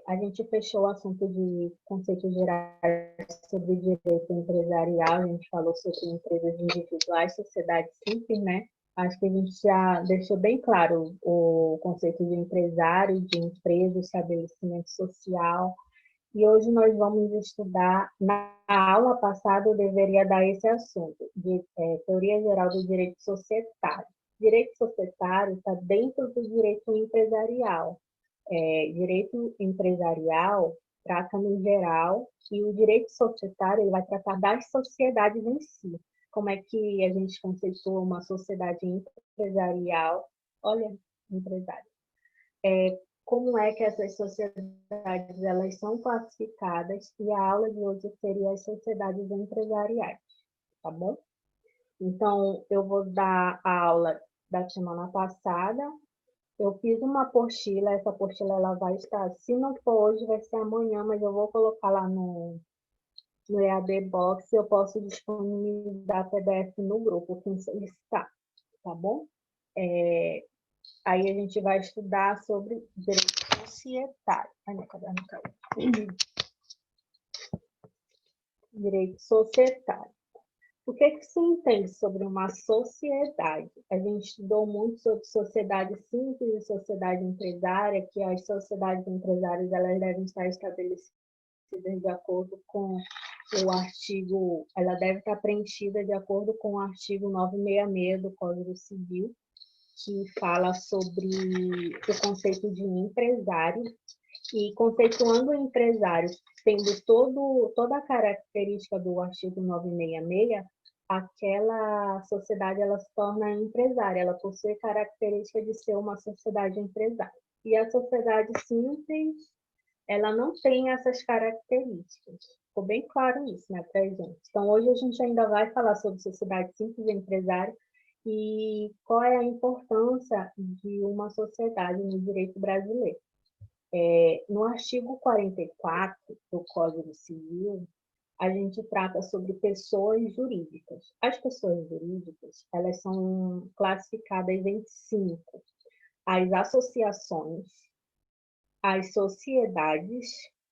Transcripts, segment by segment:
A gente fechou o assunto de conceitos gerais sobre direito empresarial, a gente falou sobre empresas individuais, sociedade simples, né? Acho que a gente já deixou bem claro o conceito de empresário, de empresa, estabelecimento social. E hoje nós vamos estudar, na aula passada eu deveria dar esse assunto, de teoria geral do direito societário. Direito societário está dentro do direito empresarial. Direito empresarial trata no geral, e o direito societário ele vai tratar das sociedades em si. Como é que a gente conceitua uma sociedade empresarial? Olha, empresário. Como é que essas sociedades elas são classificadas, e a aula de hoje seria as sociedades empresariais, tá bom? Então, eu vou dar a aula da semana passada. Eu fiz uma apostila, essa apostila ela vai estar, se não for hoje, vai ser amanhã, mas eu vou colocar lá no EAD Box, eu posso disponibilizar PDF no grupo, quem solicitar, tá bom? Aí a gente vai estudar sobre direito societário. Ai, meu caderno caiu. Direito societário. O que se entende sobre uma sociedade? A gente estudou muito sobre sociedade simples e sociedade empresária, que as sociedades empresárias elas devem estar estabelecidas de acordo com o artigo, ela deve estar preenchida de acordo com o artigo 966 do Código Civil, que fala sobre o conceito de empresário, e conceituando o empresário, tendo toda a característica do artigo 966, aquela sociedade ela se torna empresária, ela possui característica de ser uma sociedade empresária. E a sociedade simples, ela não tem essas características. Ficou bem claro isso, né, para a gente. Então, hoje a gente ainda vai falar sobre sociedade simples e empresária e qual é a importância de uma sociedade no direito brasileiro. No artigo 44 do Código Civil, a gente trata sobre pessoas jurídicas. As pessoas jurídicas, elas são classificadas em 5. As associações, as sociedades,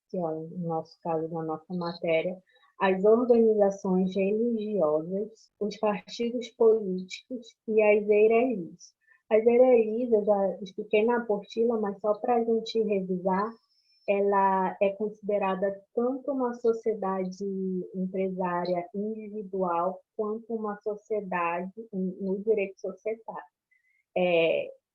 que é o nosso caso na nossa matéria, as organizações religiosas, os partidos políticos e as EIRELIs. As EIRELIs, eu já expliquei na apostila, mas só para a gente revisar, ela é considerada tanto uma sociedade empresária individual quanto uma sociedade no direito societário.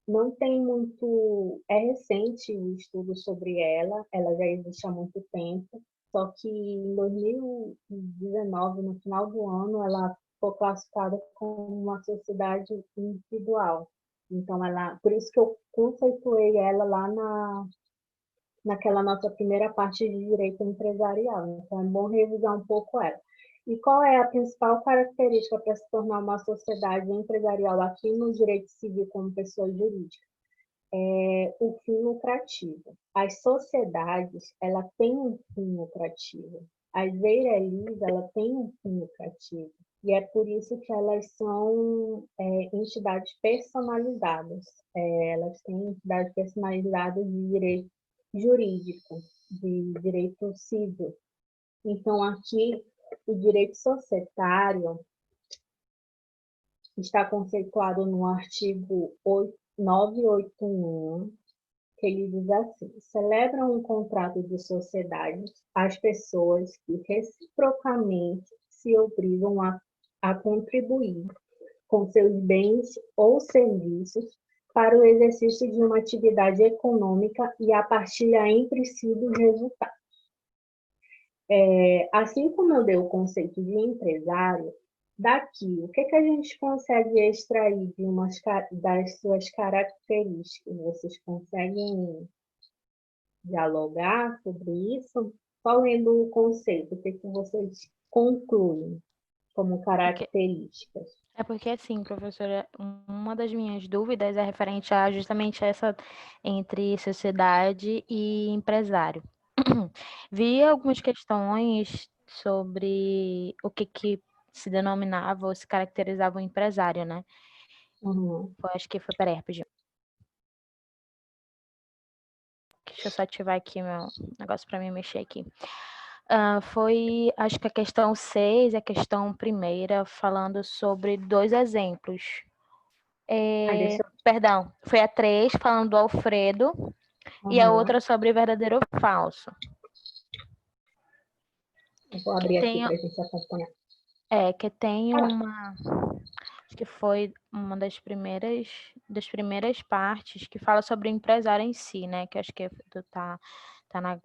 Não tem muito... É recente o estudo sobre ela já existe há muito tempo, só que em 2019, no final do ano, ela foi classificada como uma sociedade individual. Então, por isso que eu conceituei ela lá naquela nossa primeira parte de direito empresarial. Então, é bom revisar um pouco ela. E qual é a principal característica para se tornar uma sociedade empresarial aqui no direito civil como pessoa jurídica? O fim lucrativo. As sociedades, ela tem um fim lucrativo. As EIRELIs, ela tem um fim lucrativo. E é por isso que elas são entidades personalizadas. Elas têm entidades personalizadas de direito jurídico, de direito civil. Então, aqui, o direito societário está conceituado no artigo 981, que ele diz assim: celebram um contrato de sociedade as pessoas que reciprocamente se obrigam a contribuir com seus bens ou serviços para o exercício de uma atividade econômica e a partilha entre si dos resultados. Assim como eu dei o conceito de empresário, daqui, o que a gente consegue extrair das suas características? Vocês conseguem dialogar sobre isso? Só lendo o conceito, o que vocês concluem como características? É porque, assim, professora, uma das minhas dúvidas é referente a justamente essa entre sociedade e empresário. Vi algumas questões sobre o que se denominava ou se caracterizava um empresário, né? Uhum. Acho que foi, peraí, rapidinho. Deixa eu só ativar aqui meu negócio para me mexer aqui. Foi, acho que a questão 6 e a questão primeira, falando sobre 2 exemplos. Perdão, foi a 3 falando do Alfredo e a outra sobre verdadeiro ou falso. Eu vou abrir aqui para a gente acompanhar. Que tem uma... Acho que foi uma das primeiras partes que fala sobre o empresário em si, né? Que eu acho que tá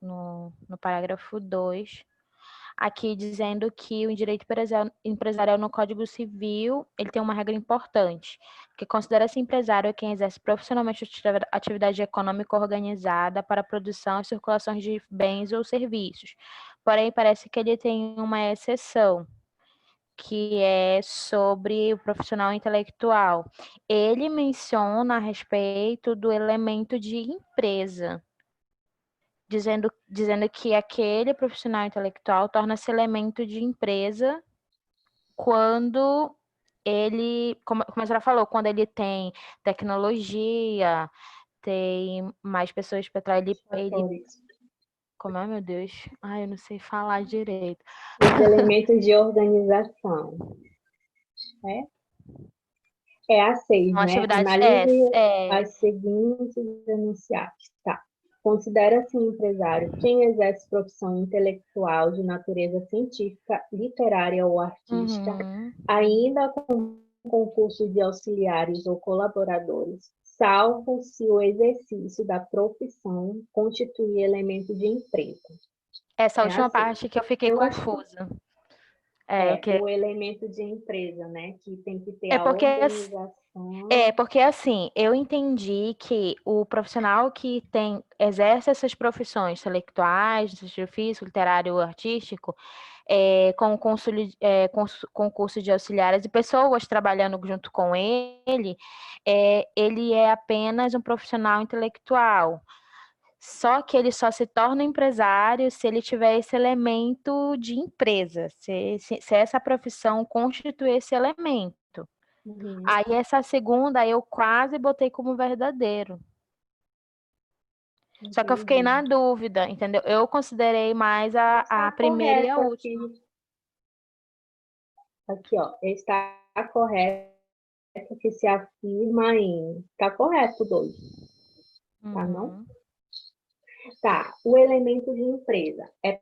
no parágrafo 2. Aqui dizendo que o direito empresarial no Código Civil, ele tem uma regra importante, que considera-se empresário quem exerce profissionalmente atividade econômica organizada para a produção e circulação de bens ou serviços. Porém, parece que ele tem uma exceção, que é sobre o profissional intelectual. Ele menciona a respeito do elemento de empresa, dizendo que aquele profissional intelectual torna-se elemento de empresa quando ele, como a senhora falou, quando ele tem tecnologia, tem mais pessoas para trás, ele como é, meu Deus? Ai, eu não sei falar direito. Os elementos de organização. É a 6, né? Analise as seguintes enunciados. Tá. Considera-se um empresário quem exerce profissão intelectual de natureza científica, literária ou artística, ainda com concurso de auxiliares ou colaboradores, salvo se o exercício da profissão constituir elemento de empresa. Essa última parte que eu fiquei confusa. O elemento de empresa, né? Que tem que ter a organização. Porque assim, eu entendi que o profissional que exerce essas profissões intelectuais, seja físico, literário ou artístico, com concurso de auxiliares e pessoas trabalhando junto com ele, ele é apenas um profissional intelectual. Só que ele só se torna empresário se ele tiver esse elemento de empresa, se essa profissão constitui esse elemento. Aí essa segunda eu quase botei como verdadeiro. Só que eu fiquei na dúvida, entendeu? Eu considerei mais a primeira e a última. Aqui, ó, está correto que se afirma em... Está correto, 2. Tá, não? Tá, o elemento de empresa é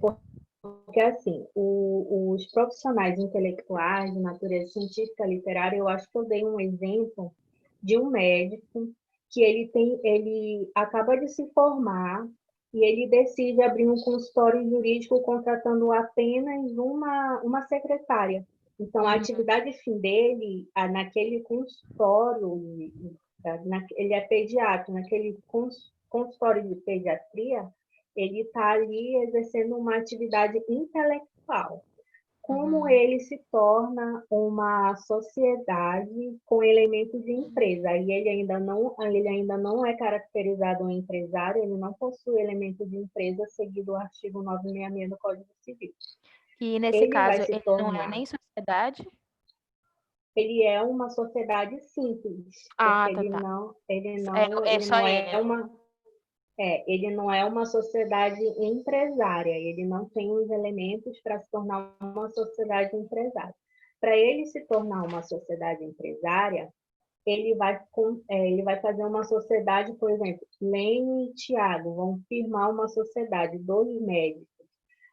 porque, assim, os profissionais intelectuais de natureza científica, literária, eu acho que eu dei um exemplo de um médico que ele acaba de se formar e ele decide abrir um consultório jurídico contratando apenas uma secretária. Então, a atividade fim dele, naquele consultório, ele é pediatra, naquele consultório de pediatria, ele está ali exercendo uma atividade intelectual. Como ele se torna uma sociedade com elementos de empresa, e ele ainda não é caracterizado um empresário, ele não possui elementos de empresa seguido o artigo 966 do Código Civil. E nesse caso, ele não é nem sociedade? Ele é uma sociedade simples, porque ele não é uma sociedade empresária, ele não tem os elementos para se tornar uma sociedade empresária. Para ele se tornar uma sociedade empresária, ele vai fazer uma sociedade, por exemplo, Lene e Tiago vão firmar uma sociedade, 2 médicos.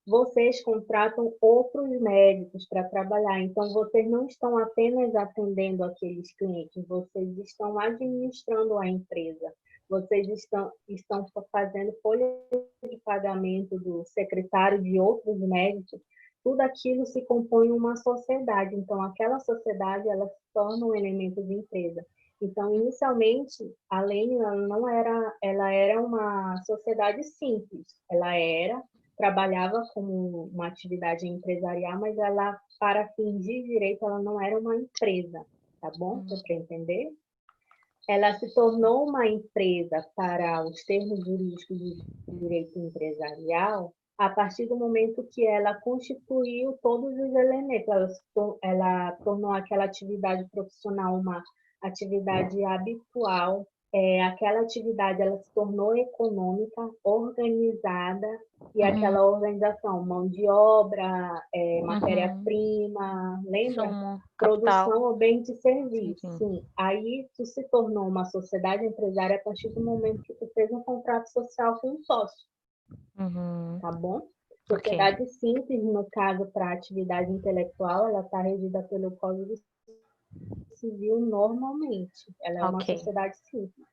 Vocês contratam outros médicos para trabalhar, então vocês não estão apenas atendendo aqueles clientes, vocês estão administrando a empresa. Vocês estão fazendo folha de pagamento do secretário de outros médicos, tudo aquilo se compõe uma sociedade. Então, aquela sociedade, ela se torna um elemento de empresa. Então, inicialmente, a Lene, ela era uma sociedade simples. Trabalhava como uma atividade empresarial, mas ela, para fins de direito, ela não era uma empresa, tá bom? Dá para entender? Ela se tornou uma empresa para os termos jurídicos de direito empresarial a partir do momento que ela constituiu todos os elementos. Ela tornou aquela atividade profissional uma atividade habitual, aquela atividade ela se tornou econômica, organizada, e aquela organização, mão de obra, matéria-prima, lembra? Sumo, capital. Produção ou bem de Sim, serviço, sim. sim. Aí tu se tornou uma sociedade empresária a partir do momento que tu fez um contrato social com um sócio, tá bom? Ok. Sociedade simples, no caso, para atividade intelectual, ela está regida pelo Código Civil normalmente. Ela é uma Ok. sociedade simples,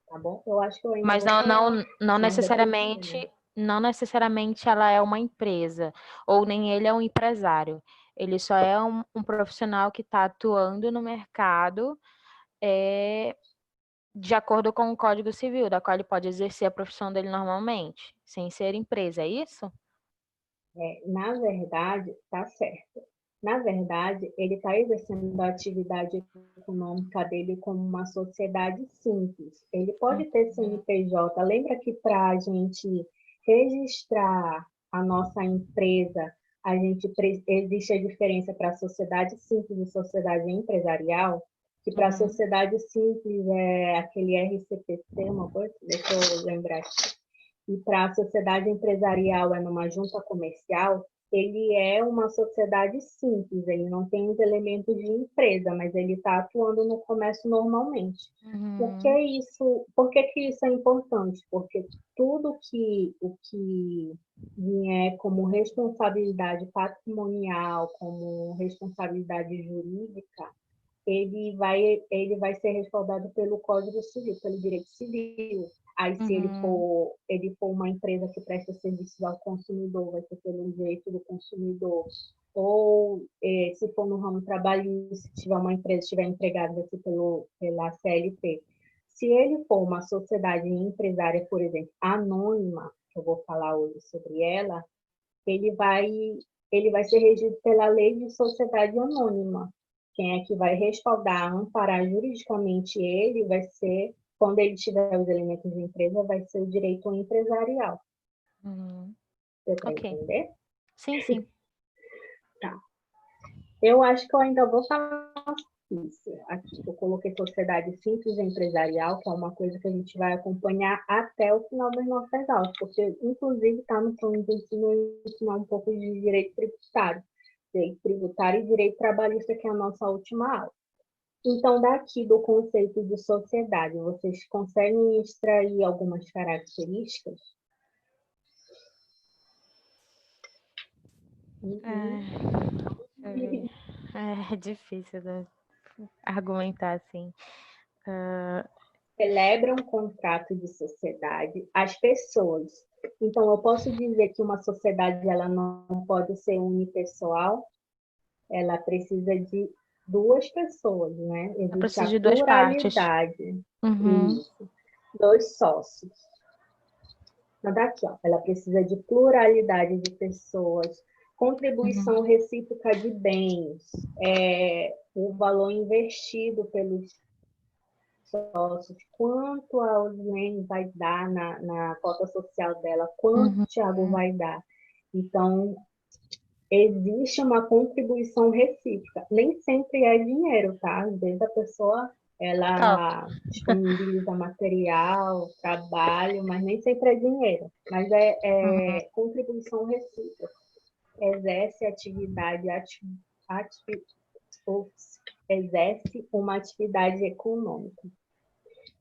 tá bom? Eu acho que eu ainda Mas vou falar, não mas depois tu lembra. não necessariamente ela é uma empresa, ou nem ele é um empresário. Ele só é um profissional que está atuando no mercado de acordo com o Código Civil, da qual ele pode exercer a profissão dele normalmente, sem ser empresa, é isso? Na verdade, tá certo. Na verdade, ele está exercendo a atividade econômica dele como uma sociedade simples. Ele pode ter Uhum. CNPJ. Lembra que para a gente registrar a nossa empresa, existe a diferença para a sociedade simples e sociedade empresarial? Que para a Uhum. sociedade simples é aquele RCPC, uma coisa, deixa eu lembrar aqui, e para a sociedade empresarial é numa junta comercial, ele é uma sociedade simples, ele não tem os elementos de empresa, mas ele está atuando no comércio normalmente. Uhum. Por que que isso é importante? Porque tudo o que vier como responsabilidade patrimonial, como responsabilidade jurídica, ele vai ser respaldado pelo Código Civil, pelo direito civil. Aí, se Uhum. ele for uma empresa que presta serviços ao consumidor, vai ser pelo direito do consumidor. Ou, se for no ramo trabalhista, se tiver uma empresa, estiver empregado, vai ser pela CLT. Se ele for uma sociedade empresária, por exemplo, anônima, que eu vou falar hoje sobre ela, ele vai, ele vai ser regido pela lei de sociedade anônima. Quem é que vai respaldar, amparar juridicamente ele vai ser, quando ele tiver os elementos de empresa, vai ser o direito empresarial. Uhum. Você para Ok. entender? Sim, sim. Tá. Eu acho que eu ainda vou falar isso aqui. Eu coloquei sociedade simples empresarial, que é uma coisa que a gente vai acompanhar até o final das nossas aulas, porque, inclusive, está no plano de ensino ensinar um pouco de direito tributário e direito trabalhista, que é a nossa última aula. Então, daqui do conceito de sociedade, vocês conseguem extrair algumas características? É difícil, né, argumentar assim. Celebra um contrato de sociedade as pessoas. Então, eu posso dizer que uma sociedade ela não pode ser unipessoal, ela precisa de duas pessoas, né? Eu Existe a preciso de duas partes. pluralidade. Uhum. Isso. Dois sócios. Então, daqui, ó, ela precisa de pluralidade de pessoas, contribuição Uhum. recíproca de bens, o valor investido pelos sócios, quanto a Osmane vai dar na cota social dela, quanto o Uhum. Thiago vai dar. Então, existe uma contribuição recíproca. Nem sempre é dinheiro, tá? Às vezes a pessoa Top. ela disponibiliza material, trabalho, mas nem sempre é dinheiro. Mas é contribuição recíproca. Exerce atividade, exerce uma atividade econômica.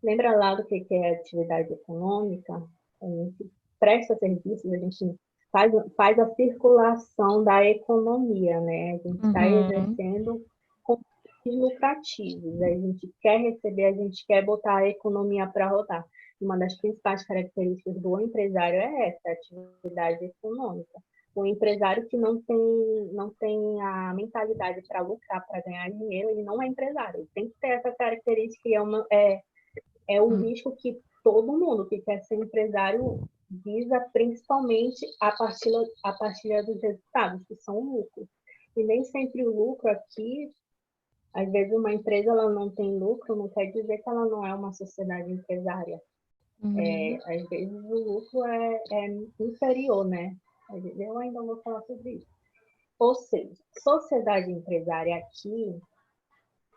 Lembra lá do que é atividade econômica? A gente presta serviços, a gente faz a circulação da economia, né? A gente está Uhum. exercendo com fins lucrativos. A gente quer receber, a gente quer botar a economia para rodar. Uma das principais características do empresário é essa, a atividade econômica. O empresário que não tem a mentalidade para lucrar, para ganhar dinheiro, ele não é empresário. Ele tem que ter essa característica e é o risco que todo mundo que quer ser empresário visa, principalmente a partilha dos resultados, que são o lucro. E nem sempre o lucro aqui, às vezes uma empresa ela não tem lucro, não quer dizer que ela não é uma sociedade empresária. Uhum. Às vezes o lucro é inferior, né? Eu ainda vou falar sobre isso. Ou seja, sociedade empresária aqui,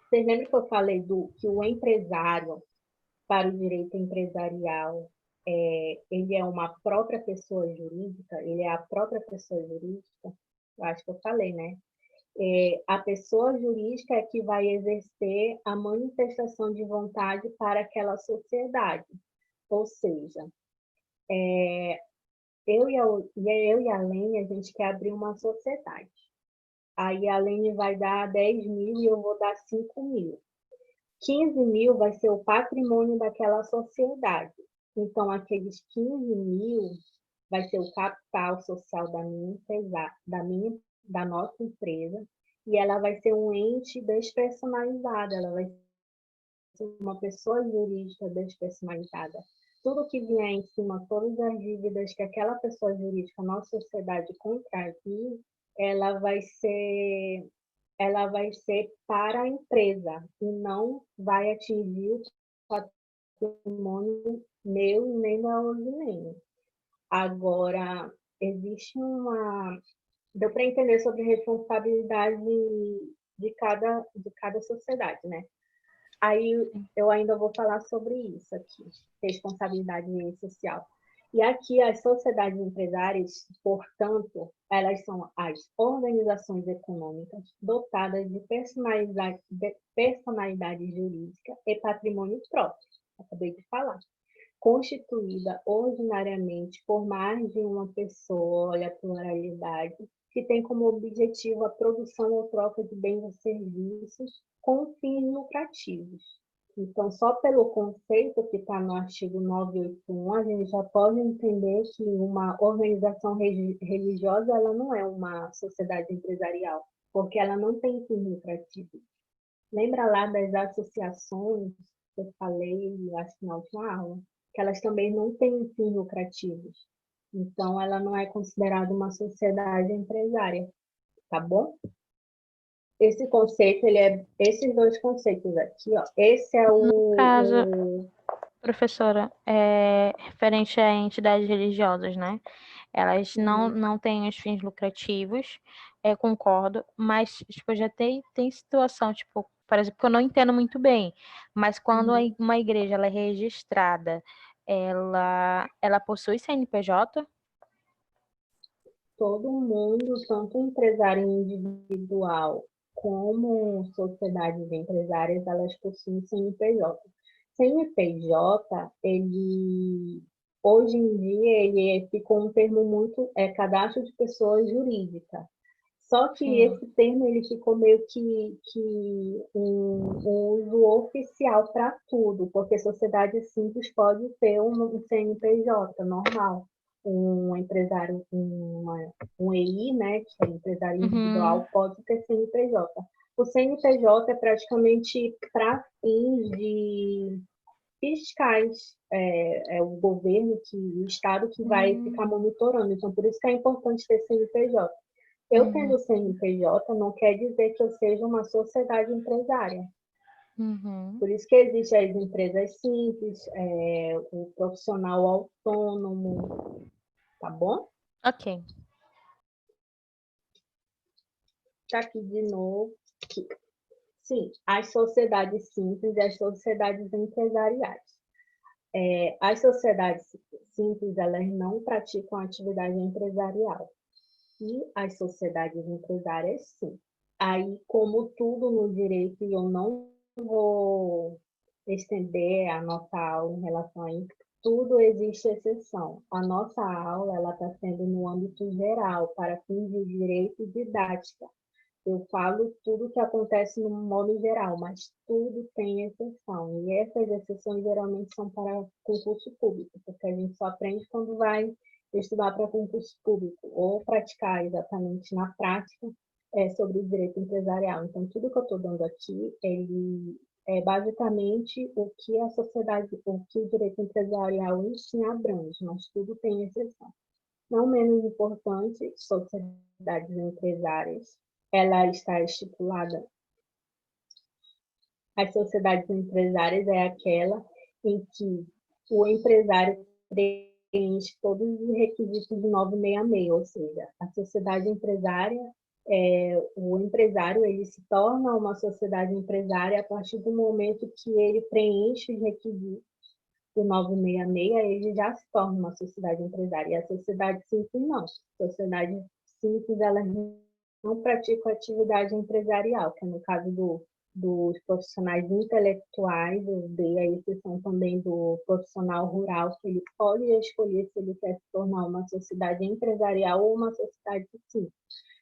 vocês lembram que eu falei que o empresário para o direito empresarial, ele é uma própria pessoa jurídica, ele é a própria pessoa jurídica, eu acho que eu falei, né? A pessoa jurídica é que vai exercer a manifestação de vontade para aquela sociedade. Ou seja, eu e a Lene, a gente quer abrir uma sociedade. Aí a Lene vai dar 10 mil e eu vou dar 5 mil. 15 mil vai ser o patrimônio daquela sociedade. Então, aqueles 15 mil vai ser o capital social da minha empresa, da nossa empresa, e ela vai ser um ente despersonalizado, ela vai ser uma pessoa jurídica despersonalizada. Tudo que vier em cima, todas as dívidas que aquela pessoa jurídica, nossa sociedade contrair, ela vai ser ela vai ser para a empresa e não vai atingir o patrimônio meu nem da Osinene. Agora, existe uma... Deu para entender sobre a responsabilidade de cada sociedade, né? Aí eu ainda vou falar sobre isso aqui, responsabilidade social. E aqui as sociedades empresárias, portanto, elas são as organizações econômicas dotadas de personalidade jurídica e patrimônio próprio, acabei de falar, constituída ordinariamente por mais de uma pessoa, olha a pluralidade, que tem como objetivo a produção ou troca de bens ou serviços com fins lucrativos. Então, só pelo conceito que está no artigo 981, a gente já pode entender que uma organização religiosa ela não é uma sociedade empresarial, porque ela não tem fins lucrativos. Lembra lá das associações que eu falei, acho que na última aula, que elas também não têm fins lucrativos. Então, ela não é considerada uma sociedade empresária, tá bom? Esse conceito, esses dois conceitos aqui, ó. Esse é No caso, o professora, referente a entidades religiosas, né? Elas não têm os fins lucrativos, concordo, mas tipo, já tem situação, tipo, por exemplo, que eu não entendo muito bem, mas quando uma igreja ela é registrada, ela possui CNPJ? todo mundo, tanto empresário individual como sociedades empresárias, elas possuem CNPJ. CNPJ, ele hoje em dia ele ficou um termo muito cadastro de pessoa jurídica. Só que Sim. esse termo ele ficou meio que um uso oficial para tudo, porque sociedade simples pode ter um CNPJ normal, um empresário, um EI, né, que é empresário Uhum. individual, pode ter CNPJ. O CNPJ é praticamente para fins de fiscais, é o governo, o Estado que vai ficar monitorando. Então, por isso que é importante ter CNPJ. Eu tendo CNPJ não quer dizer que eu seja uma sociedade empresária. Uhum. Por isso que existem as empresas simples, o profissional autônomo, tá bom? Ok. Tá aqui de novo. Sim, as sociedades simples e as sociedades empresariais. As sociedades simples, elas não praticam atividade empresarial. E as sociedades empresárias, sim. Aí, como tudo no direito, e eu não vou estender a nossa aula em relação a isso, tudo existe exceção. A nossa aula ela está sendo no âmbito geral, para fins de direito e didática. Eu falo tudo que acontece no modo geral, mas tudo tem exceção. E essas exceções geralmente são para concurso público, porque a gente só aprende quando vai estudar para concurso público, ou praticar exatamente na prática sobre o direito empresarial. Então, tudo que eu estou dando aqui, ele é basicamente o que a sociedade, o que o direito empresarial em si abrange, mas tudo tem exceção. Não menos importante, sociedades empresárias, ela está estipulada. As sociedades empresárias é aquela em que o empresário preenche todos os requisitos de 966, ou seja, a sociedade empresária, o empresário ele se torna uma sociedade empresária a partir do momento que ele preenche os requisitos do 966, ele já se torna uma sociedade empresária. E a sociedade simples não. A sociedade simples, ela não pratica atividade empresarial, que é no caso dos profissionais intelectuais, eu dei a exceção também do profissional rural, que ele pode escolher se ele quer se tornar uma sociedade empresarial ou uma sociedade simples,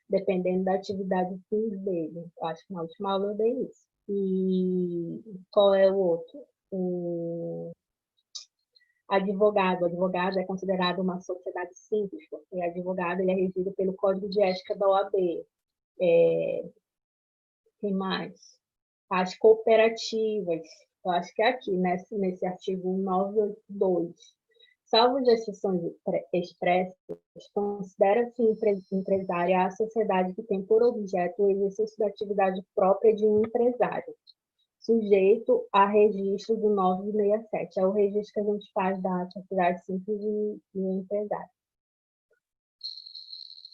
dependendo da atividade fins dele. Eu acho que na última aula eu dei isso. E qual é o outro? O advogado. O advogado é considerado uma sociedade simples, porque advogado ele é regido pelo Código de Ética da OAB. Tem mais? As cooperativas, eu acho que é aqui, nesse artigo 982. Salvo as exceções expressas, considera-se empresária a sociedade que tem por objeto o exercício da atividade própria de um empresário, sujeito a registro do 967. É o registro que a gente faz da sociedade simples de empresário.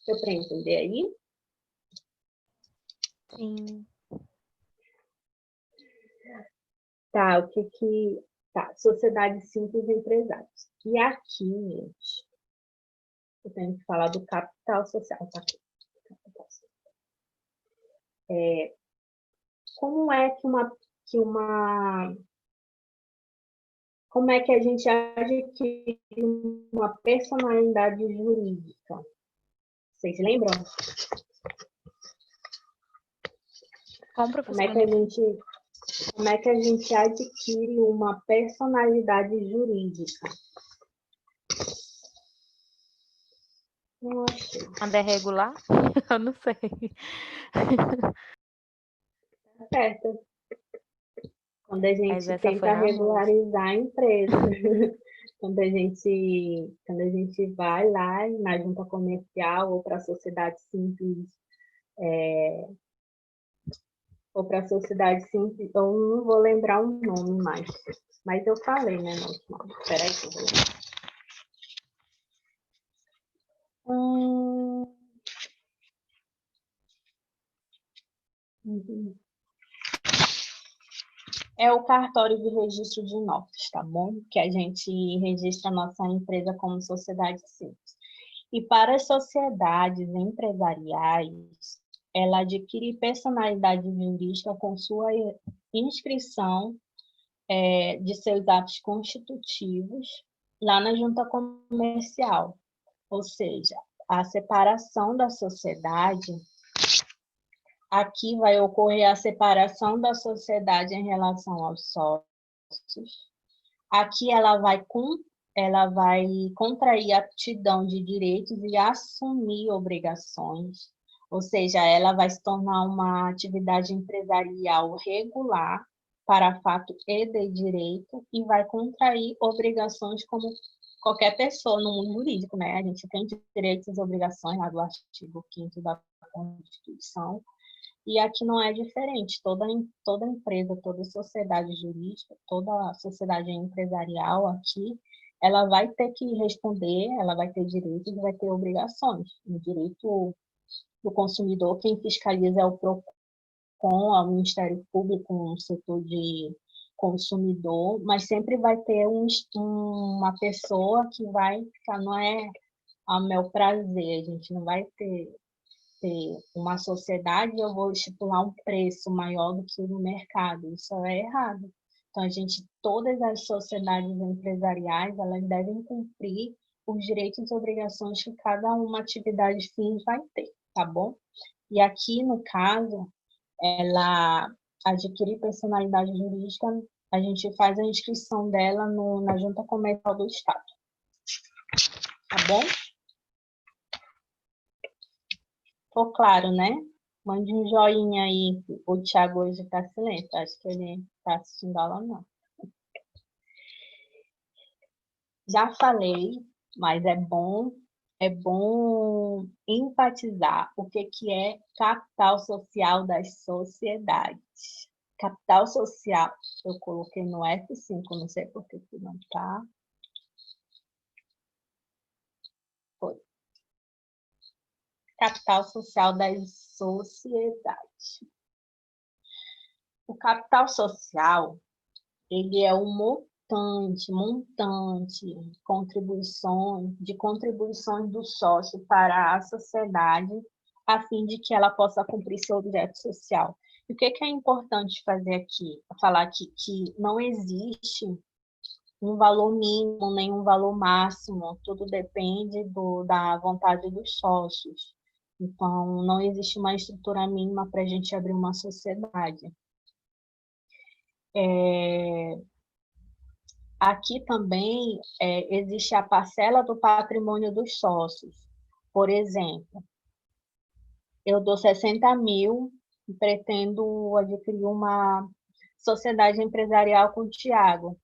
Deu para entender aí? Sim. Tá, o que que... Tá, sociedade simples de empresários. E aqui, gente, eu tenho que falar do capital social. Tá aqui. Como é como é que a gente adquire uma personalidade jurídica? Vocês lembram? Como Como é professor? que a gente adquire uma personalidade jurídica? Não achei. Quando é regular? Eu não sei. Certo. Quando a Mas gente essa foi tenta na música. regularizar a empresa. Quando a gente vai lá na junta comercial ou para a sociedade simples, ou para a sociedade simples, eu não vou lembrar um nome mais. Mas eu falei, né, no último. Espera aí que eu vou lembrar. Uhum. É o cartório de registro de notas, tá bom? Que a gente registra a nossa empresa como sociedade simples. E para as sociedades empresariais, ela adquire personalidade jurídica com sua inscrição de seus atos constitutivos lá na junta comercial. Ou seja, a separação da sociedade, aqui vai ocorrer a separação da sociedade em relação aos sócios. Aqui ela vai contrair aptidão de direitos e assumir obrigações, ou seja, ela vai se tornar uma atividade empresarial regular para fato e de direito e vai contrair obrigações como qualquer pessoa no mundo jurídico, né? A gente tem direitos e obrigações lá do artigo 5º da Constituição, e aqui não é diferente. Toda empresa, toda sociedade jurídica, toda sociedade empresarial aqui, ela vai ter que responder, ela vai ter direitos e vai ter obrigações. O direito do consumidor, quem fiscaliza é o PROCON, é o Ministério Público no setor de consumidor, mas sempre vai ter uma pessoa que vai ficar, não é a meu prazer, a gente não vai ter uma sociedade, eu vou estipular um preço maior do que no mercado. Isso é errado. Então, todas as sociedades empresariais, elas devem cumprir os direitos e obrigações que cada uma atividade fins vai ter, tá bom? E aqui, no caso, ela adquirir personalidade jurídica, a gente faz a inscrição dela na Junta Comercial do Estado. Tá bom? Ficou claro, né? Mande um joinha aí. O Thiago hoje está silêncio. Acho que ele está assistindo a aula, não. Já falei, mas é bom enfatizar o que é capital social das sociedades. Capital social, eu coloquei no F5, não sei por que não está. Foi. Capital social das sociedades. O capital social, ele é o motor montante, de contribuições do sócio para a sociedade, a fim de que ela possa cumprir seu objeto social. E o que é importante fazer aqui? Falar aqui que não existe um valor mínimo, nem um valor máximo, tudo depende da vontade dos sócios. Então, não existe uma estrutura mínima para a gente abrir uma sociedade. Aqui também existe a parcela do patrimônio dos sócios. Por exemplo, eu dou 60 mil e pretendo adquirir uma sociedade empresarial com o Tiago.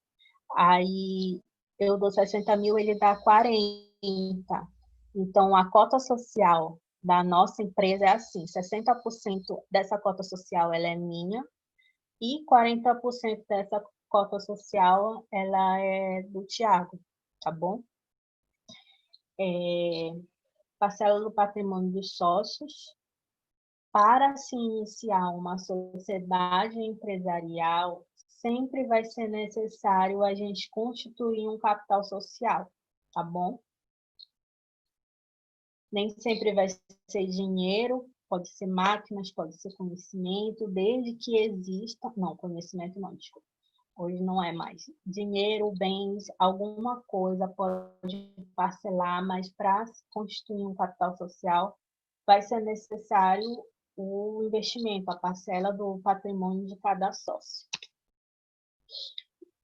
Aí eu dou 60 mil, ele dá 40. Então, a cota social da nossa empresa é assim, 60% dessa cota social ela é minha e 40% dessa cota social ela é do Tiago, tá bom? Parcela do patrimônio dos sócios. Para se iniciar uma sociedade empresarial, sempre vai ser necessário a gente constituir um capital social, tá bom? Nem sempre vai ser dinheiro, pode ser máquinas, pode ser conhecimento, desde que exista... Não, conhecimento não, desculpa. Hoje não é mais. Dinheiro, bens, alguma coisa pode parcelar, mas para se constituir um capital social, vai ser necessário o investimento, a parcela do patrimônio de cada sócio.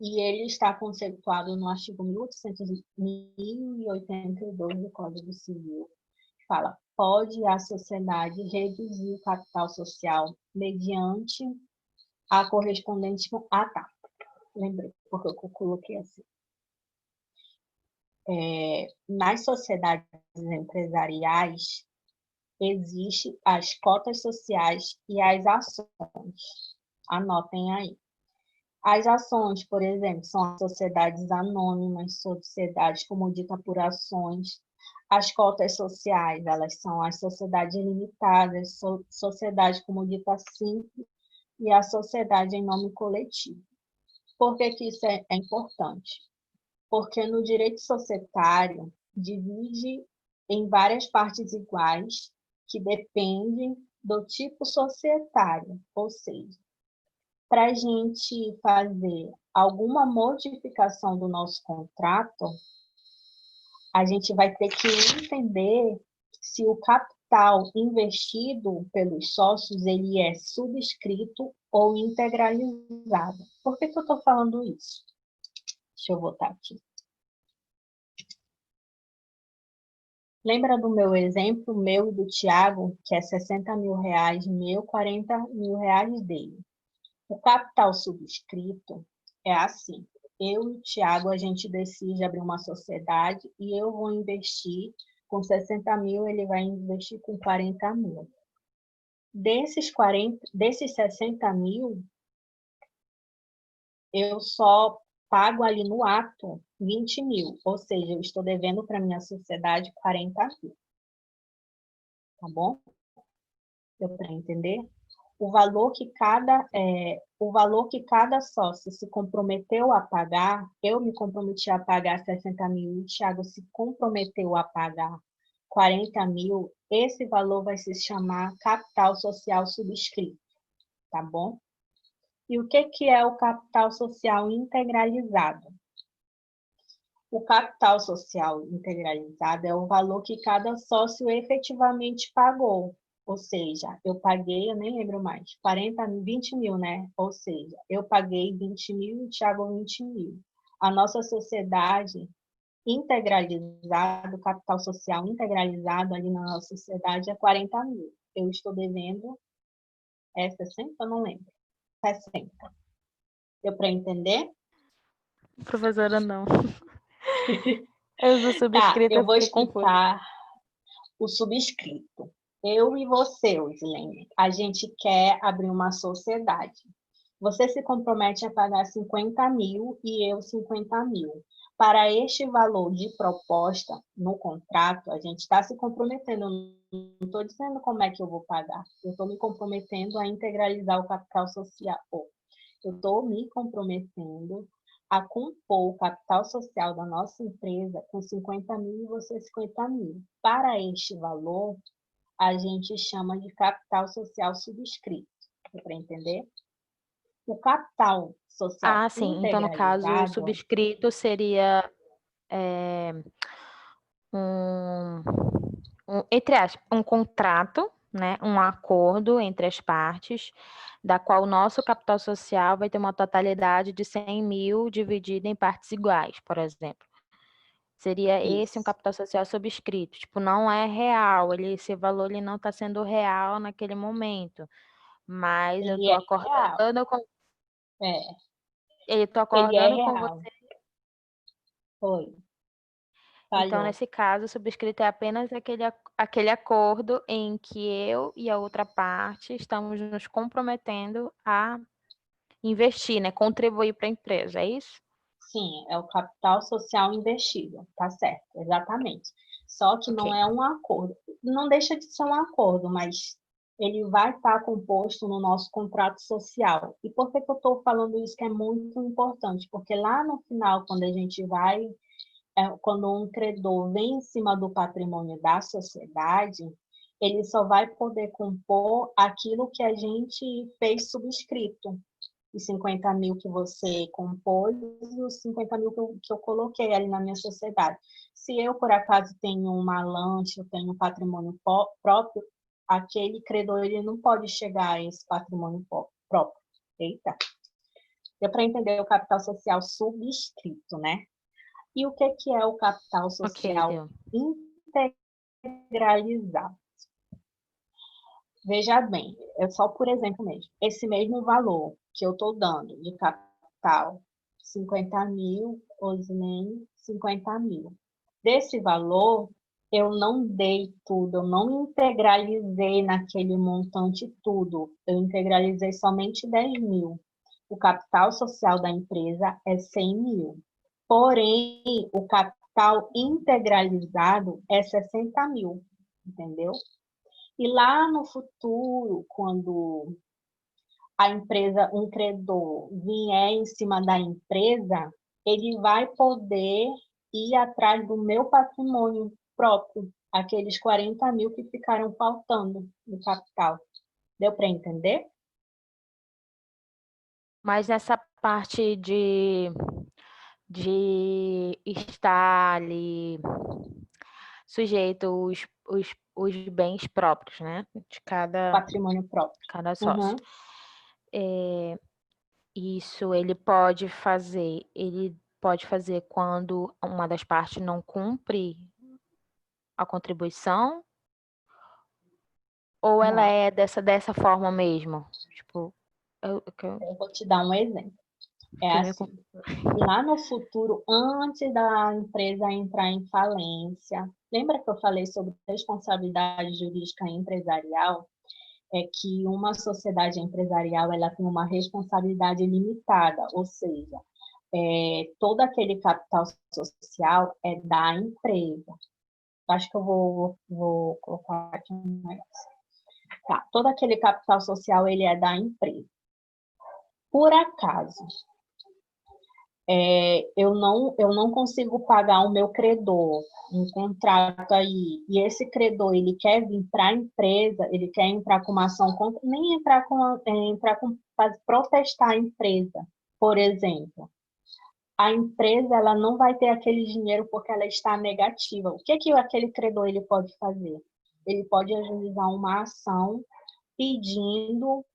E ele está conceituado no artigo 1082 do Código Civil, que fala: pode a sociedade reduzir o capital social mediante a correspondente... Ah, tá. Lembrei, porque eu coloquei assim. Nas sociedades empresariais, existem as cotas sociais e as ações. Anotem aí. As ações, por exemplo, são as sociedades anônimas, sociedades como dita por ações. As cotas sociais, elas são as sociedades limitadas, sociedades como dita simples e a sociedade em nome coletivo. Por que isso é importante? Porque no direito societário divide em várias partes iguais que dependem do tipo societário, ou seja, para a gente fazer alguma modificação do nosso contrato, a gente vai ter que entender se o capital investido pelos sócios ele é subscrito ou integralizado. Por que eu estou falando isso? Deixa eu voltar aqui. Lembra do meu exemplo, meu e do Tiago, que é 60 mil reais meu, 40 mil reais dele. O capital subscrito é assim: eu e o Tiago, a gente decide abrir uma sociedade e eu vou investir com 60 mil, ele vai investir com 40 mil. Desses 60 mil, eu só pago ali no ato 20 mil, ou seja, eu estou devendo para minha sociedade 40 mil. Tá bom? Deu para entender? O valor que cada sócio se comprometeu a pagar, eu me comprometi a pagar 60 mil, o Thiago se comprometeu a pagar 40 mil, esse valor vai se chamar capital social subscrito, tá bom? E o que é o capital social integralizado? O capital social integralizado é o valor que cada sócio efetivamente pagou. Ou seja, eu paguei, eu nem lembro mais, 20 mil, né? Ou seja, eu paguei 20 mil e o Thiago 20 mil. A nossa sociedade integralizada, o capital social integralizado ali na nossa sociedade é 40 mil. Eu estou devendo 60? Eu não lembro. 60. Deu para entender? Professora, não. Eu sou Tá, subscrita, eu eu vou fiquei confusa. explicar o subscrito. Eu e você, Wislene, a gente quer abrir uma sociedade. Você se compromete a pagar 50 mil e eu 50 mil. Para este valor de proposta no contrato, a gente está se comprometendo. Não estou dizendo como é que eu vou pagar. Eu estou me comprometendo a integralizar o capital social. Eu estou me comprometendo a compor o capital social da nossa empresa com 50 mil e você 50 mil. Para este valor, a gente chama de capital social subscrito. Deu para entender? O capital social Ah, sim. Então, no caso, o integralizado, subscrito seria um, entre aspas, um contrato, né, um acordo entre as partes, da qual o nosso capital social vai ter uma totalidade de 100 mil dividido em partes iguais, por exemplo. Seria esse um isso. capital social subscrito. Tipo, não é real, esse valor ele não está sendo real naquele momento, mas eu Ele estou é real. acordando com, É, eu tô ele é acordando com real. você. Foi, Então, falhou. nesse caso, o subscrito é apenas aquele acordo em que eu e a outra parte estamos nos comprometendo a investir, né? Contribuir para a empresa, é isso? Sim, é o capital social investido, tá certo, exatamente. Só que Ok. não é um acordo. Não deixa de ser um acordo, mas ele vai estar composto no nosso contrato social. E por que que eu estou falando isso que é muito importante? Porque lá no final, quando a gente vai, quando um credor vem em cima do patrimônio da sociedade, ele só vai poder compor aquilo que a gente fez subscrito, os 50 mil que você compôs e os 50 mil que eu coloquei ali na minha sociedade. Se eu, por acaso, tenho uma lanche, eu tenho um patrimônio próprio, aquele credor ele não pode chegar a esse patrimônio próprio. Eita. Deu para entender o capital social subscrito, né? E o que é o capital Ok, social deu. integralizado? Veja bem, é só por exemplo mesmo. Esse mesmo valor que eu estou dando de capital, 50 mil, Osilene, 50 mil. Desse valor, eu não dei tudo, eu não integralizei naquele montante tudo. Eu integralizei somente 10 mil. O capital social da empresa é 100 mil. Porém, o capital integralizado é 60 mil, entendeu? E lá no futuro, quando a empresa, um credor vier em cima da empresa, ele vai poder ir atrás do meu patrimônio próprio, aqueles 40 mil que ficaram faltando no capital. Deu para entender? Mas nessa parte de estar ali sujeito os bens próprios, né? De Patrimônio próprio. cada sócio. Uhum. Isso ele pode fazer quando uma das partes não cumpre a contribuição, ou ela Não, é dessa forma mesmo? Tipo, eu eu vou te dar um exemplo. É fiquei meio assim, lá no futuro, antes da empresa entrar em falência, lembra que eu falei sobre responsabilidade jurídica empresarial? É que uma sociedade empresarial ela tem uma responsabilidade limitada, ou seja, todo aquele capital social é da empresa. Acho que eu vou colocar aqui um negócio. Tá, todo aquele capital social ele é da empresa. Por acaso, eu não consigo pagar o meu credor, um contrato aí, e esse credor ele quer vir para a empresa, ele quer entrar com uma ação contra, nem protestar a empresa, por exemplo. A empresa ela não vai ter aquele dinheiro porque ela está negativa. O que aquele credor ele pode fazer? Ele pode ajuizar uma ação pedindo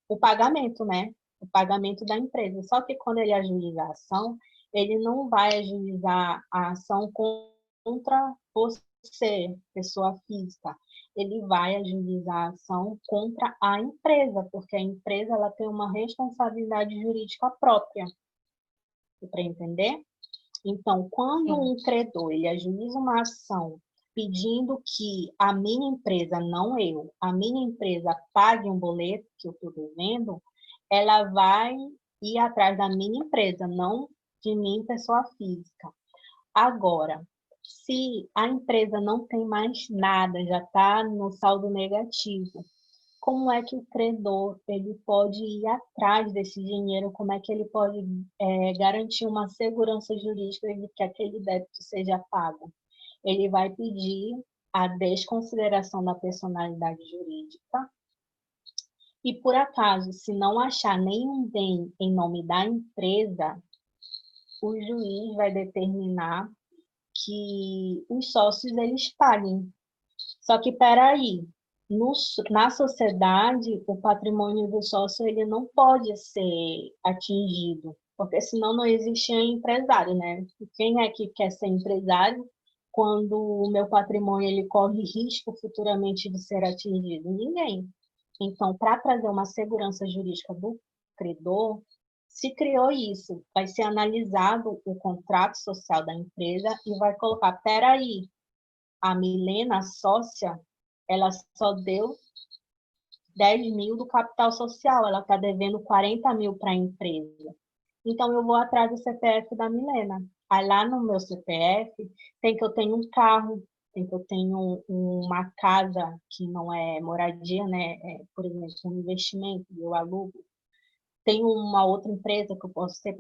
o pagamento, né? O pagamento da empresa. Só que quando ele ajuiza a ação, ele não vai ajuizar a ação contra você, pessoa física. Ele vai ajuizar a ação contra a empresa, porque a empresa ela tem uma responsabilidade jurídica própria. Para entender? Então, quando sim. um credor ele ajuiza uma ação pedindo que a minha empresa, não eu, a minha empresa pague um boleto que eu estou devendo, ela vai ir atrás da minha empresa, não de mim, pessoa física. Agora, se a empresa não tem mais nada, já está no saldo negativo, como é que o credor ele pode ir atrás desse dinheiro, como é que ele pode garantir uma segurança jurídica de que aquele débito seja pago. Ele vai pedir a desconsideração da personalidade jurídica e, por acaso, se não achar nenhum bem em nome da empresa, o juiz vai determinar que os sócios eles paguem. Só que, peraí, na sociedade, o patrimônio do sócio ele não pode ser atingido, porque senão não existe empresário, né? Quem é que quer ser empresário quando o meu patrimônio ele corre risco futuramente de ser atingido? Ninguém. Então, para trazer uma segurança jurídica do credor, se criou isso, vai ser analisado o contrato social da empresa e vai colocar, peraí, a Milena, a sócia, ela só deu 10 mil do capital social, ela está devendo 40 mil para a empresa. Então, eu vou atrás do CPF da Milena. Aí, lá no meu CPF, tem que eu tenho um carro, tem que eu tenho uma casa que não é moradia, né? Por exemplo, um investimento, eu alugo. Tem uma outra empresa que eu posso ser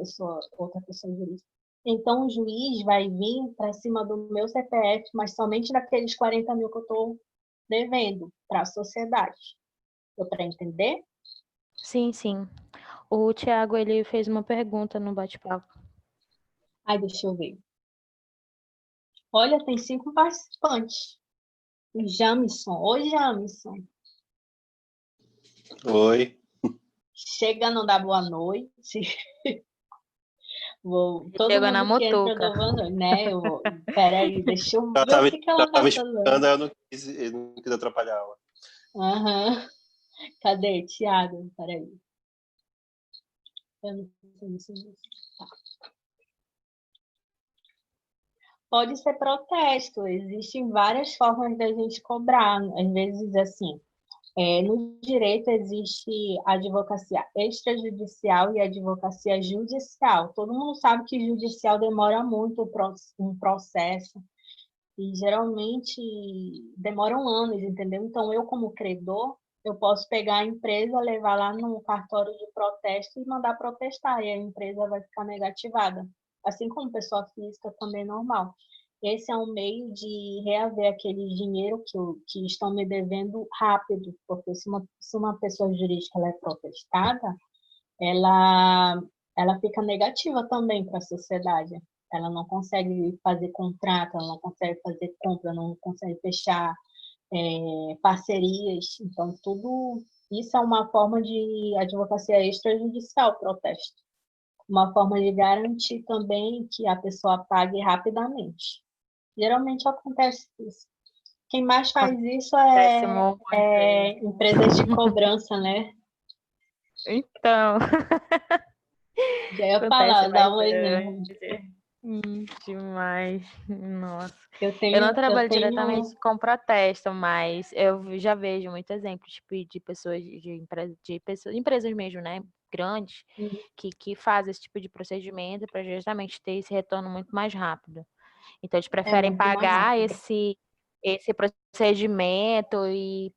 outra pessoa jurídica. Então, o juiz vai vir para cima do meu CPF, mas somente daqueles 40 mil que eu estou devendo para a sociedade. Deu para entender? Sim, sim. O Thiago, ele fez uma pergunta no bate-papo. Ai, deixa eu ver. Olha, tem 5 participantes. O Jamison. Oi, Jamison. Oi. Chega, não dá boa noite. Todo Chega na mundo que entra, eu mutuca. dou boa noite, né? Peraí, deixa eu ver o que ela tá tava falando. esperando, eu não quis atrapalhar ela. Aham. Cadê, Thiago? Peraí. Eu não sei se... Tá. Pode ser protesto, existem várias formas da gente cobrar. Às vezes, assim, no direito existe a advocacia extrajudicial e a advocacia judicial. Todo mundo sabe que judicial demora muito um processo e geralmente demoram anos, entendeu? Então, eu como credor, eu posso pegar a empresa, levar lá no cartório de protesto e mandar protestar, e a empresa vai ficar negativada. Assim como pessoa física também é normal. Esse é um meio de reaver aquele dinheiro que estão me devendo rápido, porque se uma pessoa jurídica ela é protestada, ela, ela fica negativa também para a sociedade. Ela não consegue fazer contrato, ela não consegue fazer compra, não consegue fechar parcerias. Então, tudo isso é uma forma de advocacia extrajudicial, protesto. Uma forma de garantir também que a pessoa pague rapidamente. Geralmente acontece isso. Quem mais faz isso é empresas de cobrança, né? Então, Já ia acontece falar, dar um exemplo. bastante. Demais. Nossa. Eu Eu não tenho, eu trabalho tenho diretamente com protesto, mas eu já vejo muitos exemplos tipo, de pessoas empresas mesmo, né? Grandes, que fazem esse tipo de procedimento para justamente ter esse retorno muito mais rápido. Então, eles é preferem muito mais pagar rápido. esse procedimento e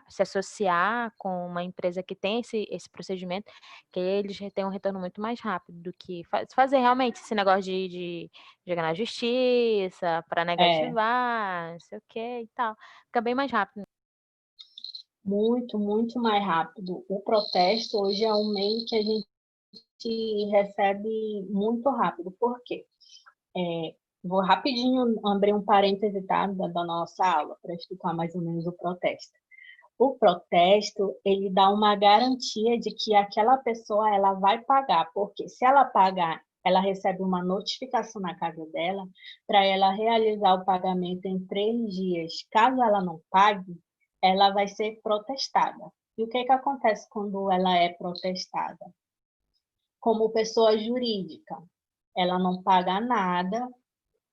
se associar com uma empresa que tem esse procedimento, que eles têm um retorno muito mais rápido do que fazer realmente esse negócio de jogar na justiça, para negativar, não sei o que e tal. Fica bem mais rápido. Muito, muito mais rápido. O protesto hoje é um meio que a gente recebe muito rápido. Por quê? Vou rapidinho abrir um parêntese, tá, da nossa aula, para explicar mais ou menos o protesto. O protesto, ele dá uma garantia de que aquela pessoa ela vai pagar, porque se ela pagar, ela recebe uma notificação na casa dela para ela realizar o pagamento em 3 dias. Caso ela não pague, ela vai ser protestada. E o que acontece quando ela é protestada? Como pessoa jurídica, ela não paga nada.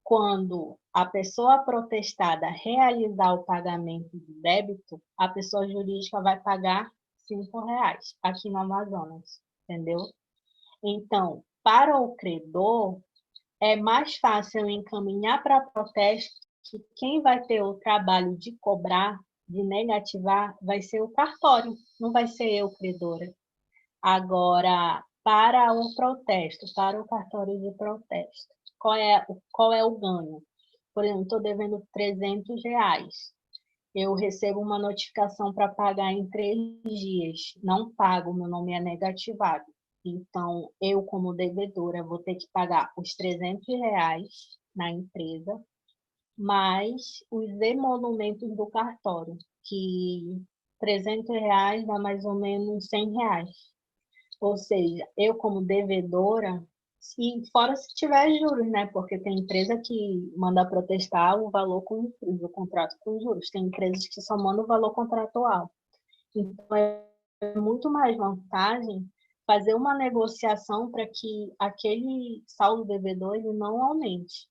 Quando a pessoa protestada realizar o pagamento do débito, a pessoa jurídica vai pagar R$ 5 aqui no Amazonas, entendeu? Então, para o credor, é mais fácil encaminhar para protesto que quem vai ter o trabalho de cobrar de negativar vai ser o cartório, não vai ser eu, credora. Agora, para o protesto, para o cartório de protesto, qual é o ganho? Por exemplo, estou devendo R$ 300. Eu recebo uma notificação para pagar em 3 dias. Não pago, meu nome é negativado. Então, eu, como devedora, vou ter que pagar os R$ 300 na empresa, mais os emolumentos do cartório, que R$ 300 dá mais ou menos R$ 100. Ou seja, eu como devedora, e fora se tiver juros, né? Porque tem empresa que manda protestar o valor com o contrato com juros. Tem empresas que só mandam o valor contratual. Então, é muito mais vantagem fazer uma negociação para que aquele saldo devedor ele não aumente.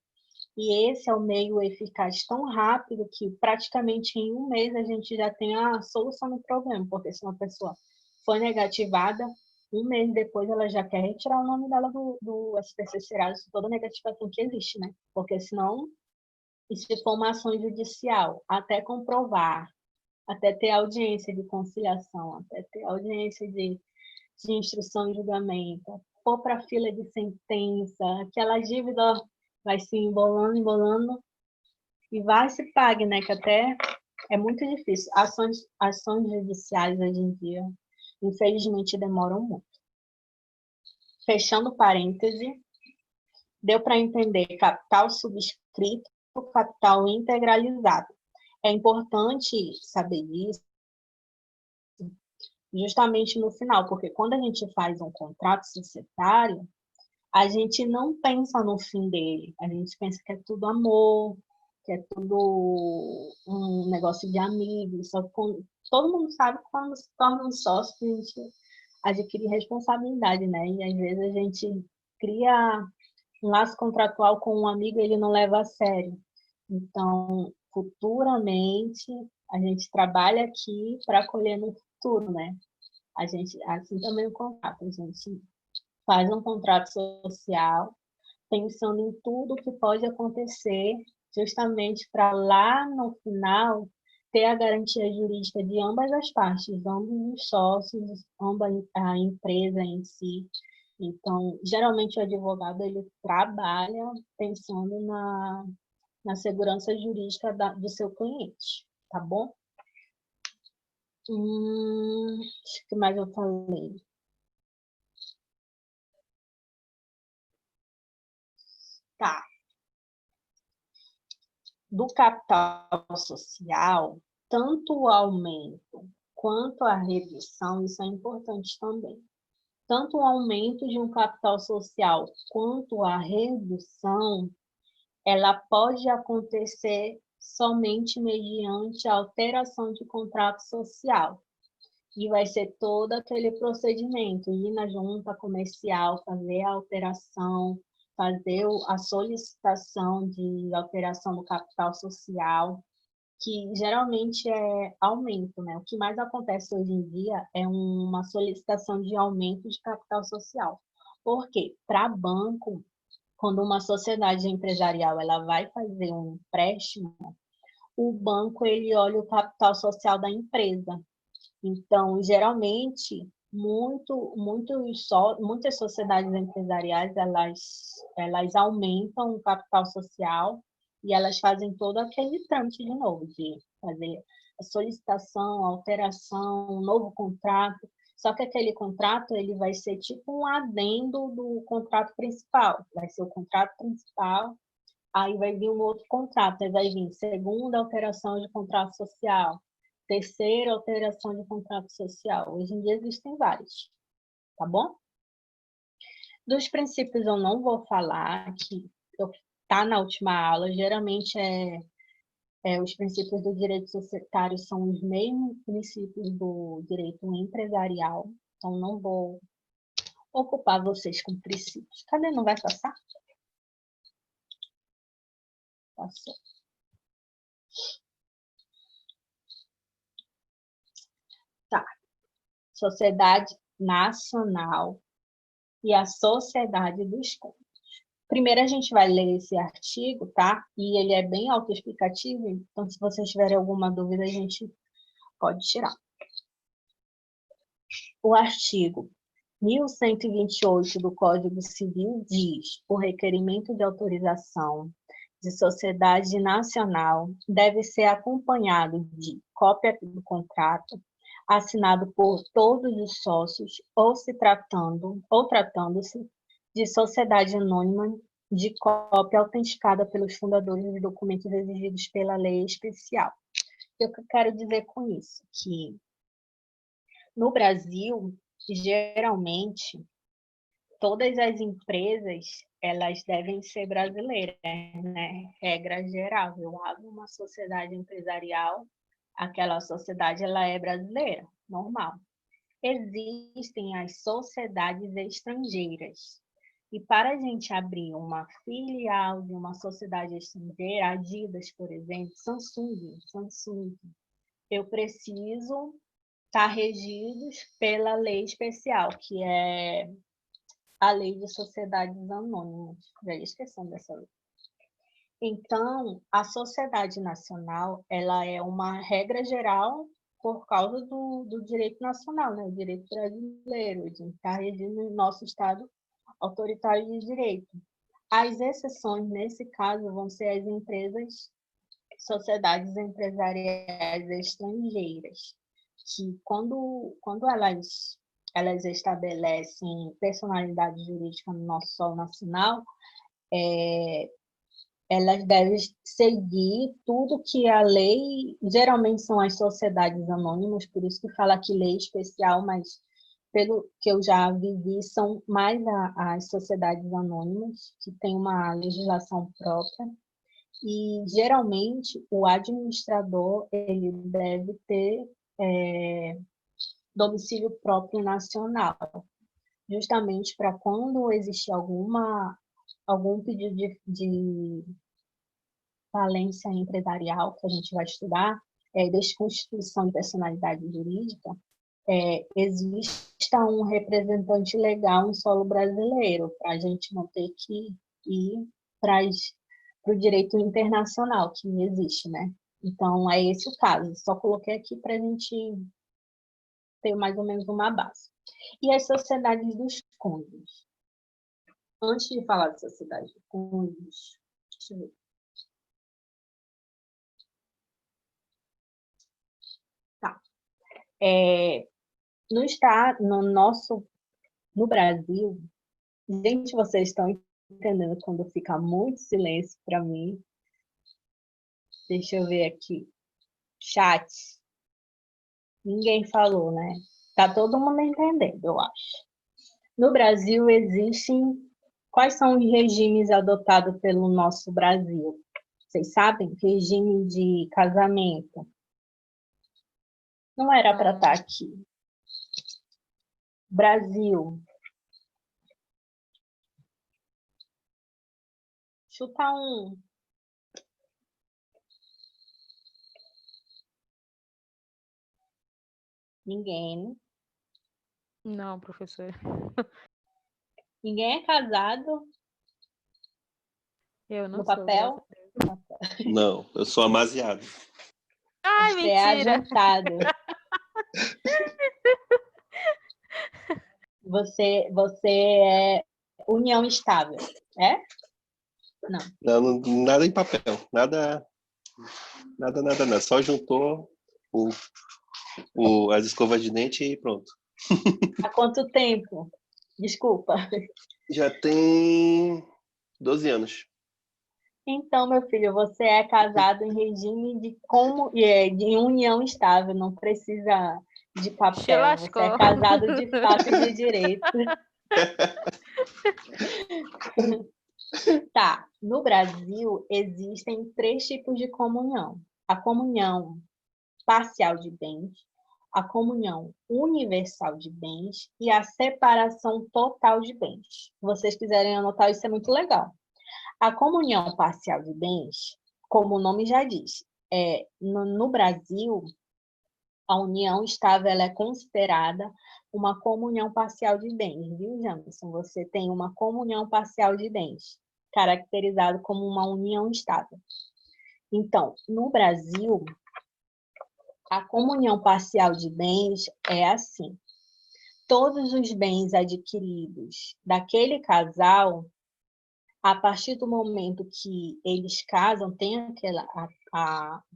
E esse é o meio eficaz tão rápido que praticamente em um mês a gente já tem a solução do problema, porque se uma pessoa foi negativada, um mês depois ela já quer retirar o nome dela do SPC Serasa, toda negativação que existe, né? Porque senão, e se for uma ação judicial, até comprovar, até ter audiência de conciliação, até ter audiência de instrução e julgamento, pôr para fila de sentença, aquela dívida vai se embolando, embolando, e vai se pague, né? Que até é muito difícil. Ações judiciais hoje em dia, infelizmente, demoram muito. Fechando parêntese, deu para entender capital subscrito, capital integralizado. É importante saber disso justamente no final, porque quando a gente faz um contrato societário, a gente não pensa no fim dele, a gente pensa que é tudo amor, que é tudo um negócio de amigos, só que todo mundo sabe que quando se torna um sócio, a gente adquire responsabilidade, né? E às vezes a gente cria um laço contratual com um amigo e ele não leva a sério. Então, futuramente, a gente trabalha aqui para colher no futuro, né? A gente, assim também o contrato, a gente faz um contrato social pensando em tudo que pode acontecer, justamente para lá no final ter a garantia jurídica de ambas as partes, ambos os sócios, ambas a empresa em si. Então, geralmente o advogado ele trabalha pensando na segurança jurídica do seu cliente, tá bom? O que mais eu falei? Tá. Do capital social, tanto o aumento quanto a redução, isso é importante também. Tanto o aumento de um capital social quanto a redução, ela pode acontecer somente mediante a alteração de contrato social. E vai ser todo aquele procedimento, ir na junta comercial, fazer a alteração, fazer a solicitação de alteração do capital social, que geralmente é aumento, né? O que mais acontece hoje em dia é uma solicitação de aumento de capital social. Por quê? Para banco, quando uma sociedade empresarial ela vai fazer um empréstimo, o banco ele olha o capital social da empresa. Então, geralmente, muitas sociedades empresariais, elas aumentam o capital social e elas fazem todo aquele trâmite de novo, de fazer a solicitação, a alteração, um novo contrato. Só que aquele contrato ele vai ser tipo um adendo do contrato principal. Vai ser o contrato principal, aí vai vir um outro contrato, aí vai vir segunda alteração de contrato social, terceira alteração de contrato social. Hoje em dia existem vários, tá bom? Dos princípios eu não vou falar, que está na última aula, geralmente os princípios do direito societário são os mesmos princípios do direito empresarial, então não vou ocupar vocês com princípios. Cadê? Não vai passar? Passou. Tá. Sociedade Nacional e a Sociedade dos Cônjuges. Primeiro a gente vai ler esse artigo, tá? E ele é bem autoexplicativo, então se vocês tiverem alguma dúvida, a gente Pode tirar. O artigo 1128 do Código Civil diz: o requerimento de autorização de sociedade nacional deve ser acompanhado de cópia do contrato assinado por todos os sócios ou tratando-se de sociedade anônima, de cópia autenticada pelos fundadores dos documentos exigidos pela lei especial. O que eu quero dizer com isso? Que no Brasil, geralmente, todas as empresas, elas devem ser brasileiras, né? Regra geral, eu abro uma sociedade empresarial, aquela sociedade ela é brasileira, normal. Existem as sociedades estrangeiras. E para a gente abrir uma filial de uma sociedade estrangeira, Adidas, por exemplo, Samsung, eu preciso estar regidos pela lei especial, que é a lei de sociedades anônimas. Já ia esquecendo dessa lei. Então, a sociedade nacional, ela é uma regra geral por causa do direito nacional, né? O direito brasileiro, de estar regido no nosso Estado autoritário de direito. As exceções, nesse caso, vão ser as empresas, sociedades empresariais estrangeiras, que quando elas estabelecem personalidade jurídica no nosso solo nacional, elas devem seguir tudo que a lei, geralmente são as sociedades anônimas, por isso que fala que lei especial, mas pelo que eu já vivi, são mais as sociedades anônimas, que têm uma legislação própria, e geralmente o administrador ele deve ter domicílio próprio nacional, justamente para quando existir algum pedido de falência empresarial que a gente vai estudar, desconstituição de personalidade jurídica, exista um representante legal em solo brasileiro, para a gente não ter que ir para o direito internacional, que existe, né? Então, é esse o caso. Só coloquei aqui para a gente ter mais ou menos uma base. E as sociedades dos cônjuges. Antes de falar de sociedade de cônjuges, deixa eu ver. Tá. No Brasil, gente, vocês estão entendendo quando fica muito silêncio para mim? Deixa eu ver aqui. Chat. Ninguém falou, né? Tá todo mundo entendendo, eu acho. No Brasil, existem... Quais são os regimes adotados pelo nosso Brasil? Vocês sabem? Regime de casamento. Não era para estar aqui. Brasil. Chuta um. Ninguém. Não, professor. Ninguém é casado Eu não no sou, papel? Não, eu sou amasiado. Ai, Você é mentira! ajuntado. Você é união estável, é? Não. Não, nada em papel, nada. Só juntou as escovas de dente e pronto. Há quanto tempo? Desculpa. Já tem 12 anos. Então, meu filho, você é casado em regime de união estável, não precisa de Se papel. Você é lascou. casado de fato e de direito. Tá. No Brasil, existem 3 tipos de comunhão. A comunhão parcial de bens, a comunhão universal de bens e a separação total de bens. Se vocês quiserem anotar, isso é muito legal. A comunhão parcial de bens, como o nome já diz, no Brasil, a união estável ela é considerada uma comunhão parcial de bens, viu, Jamerson? Você tem uma comunhão parcial de bens, caracterizado como uma união estável. Então, no Brasil, A comunhão parcial de bens é assim. Todos os bens adquiridos daquele casal, a partir do momento que eles casam, tem o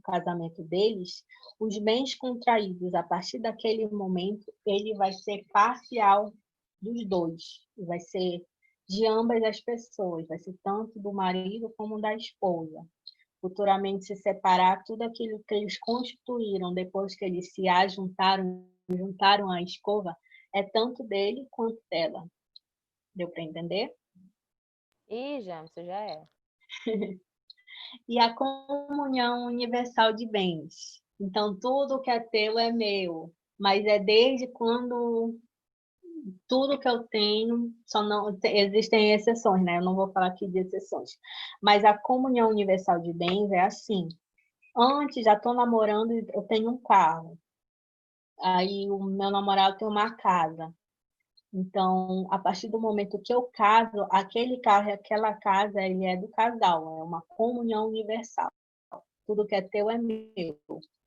casamento deles, os bens contraídos a partir daquele momento, ele vai ser parcial dos dois, vai ser de ambas as pessoas, vai ser tanto do marido como da esposa. Futuramente se separar, tudo aquilo que eles constituíram depois que eles se juntaram a escova, é tanto dele quanto dela. Deu para entender? Ih, Jamerson, já é. E a comunhão universal de bens. Então, tudo que é teu é meu, mas é desde quando tudo que eu tenho, só não existem exceções, né? Eu não vou falar aqui de exceções. Mas a comunhão universal de bens é assim. Antes, já estou namorando, eu tenho um carro. Aí o meu namorado tem uma casa. Então, a partir do momento que eu caso, aquele carro e aquela casa, ele é do casal, é uma comunhão universal. Tudo que é teu é meu,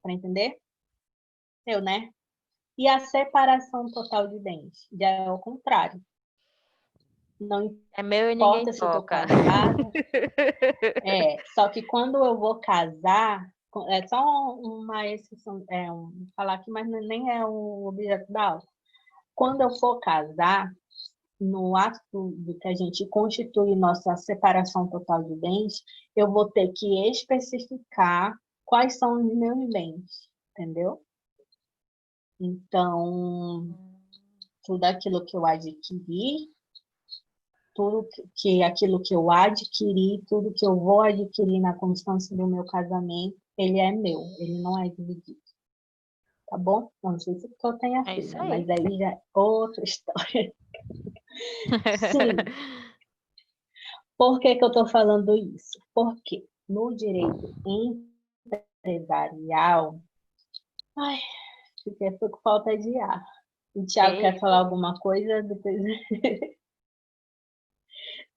para entender? Eu, né? E a separação total de bens, já é o contrário. Não É meu e ninguém importa se eu estou toca. casada. Só que quando eu vou casar, é só uma exceção, falar aqui, mas nem é o objeto da aula. Quando eu for casar, no ato de que a gente constitui nossa separação total de bens, eu vou ter que especificar quais são os meus bens, entendeu? Então, tudo aquilo que eu adquiri, aquilo que eu adquiri, tudo que eu vou adquirir na constância do meu casamento, ele é meu, ele não é dividido. Tá bom? Não sei se eu tenho É isso filha, aí. mas aí já é outra história. Sim. Por que eu estou falando isso? Porque no direito empresarial... Ai, fiquei com falta de ar. O Thiago quer falar alguma coisa? Depois...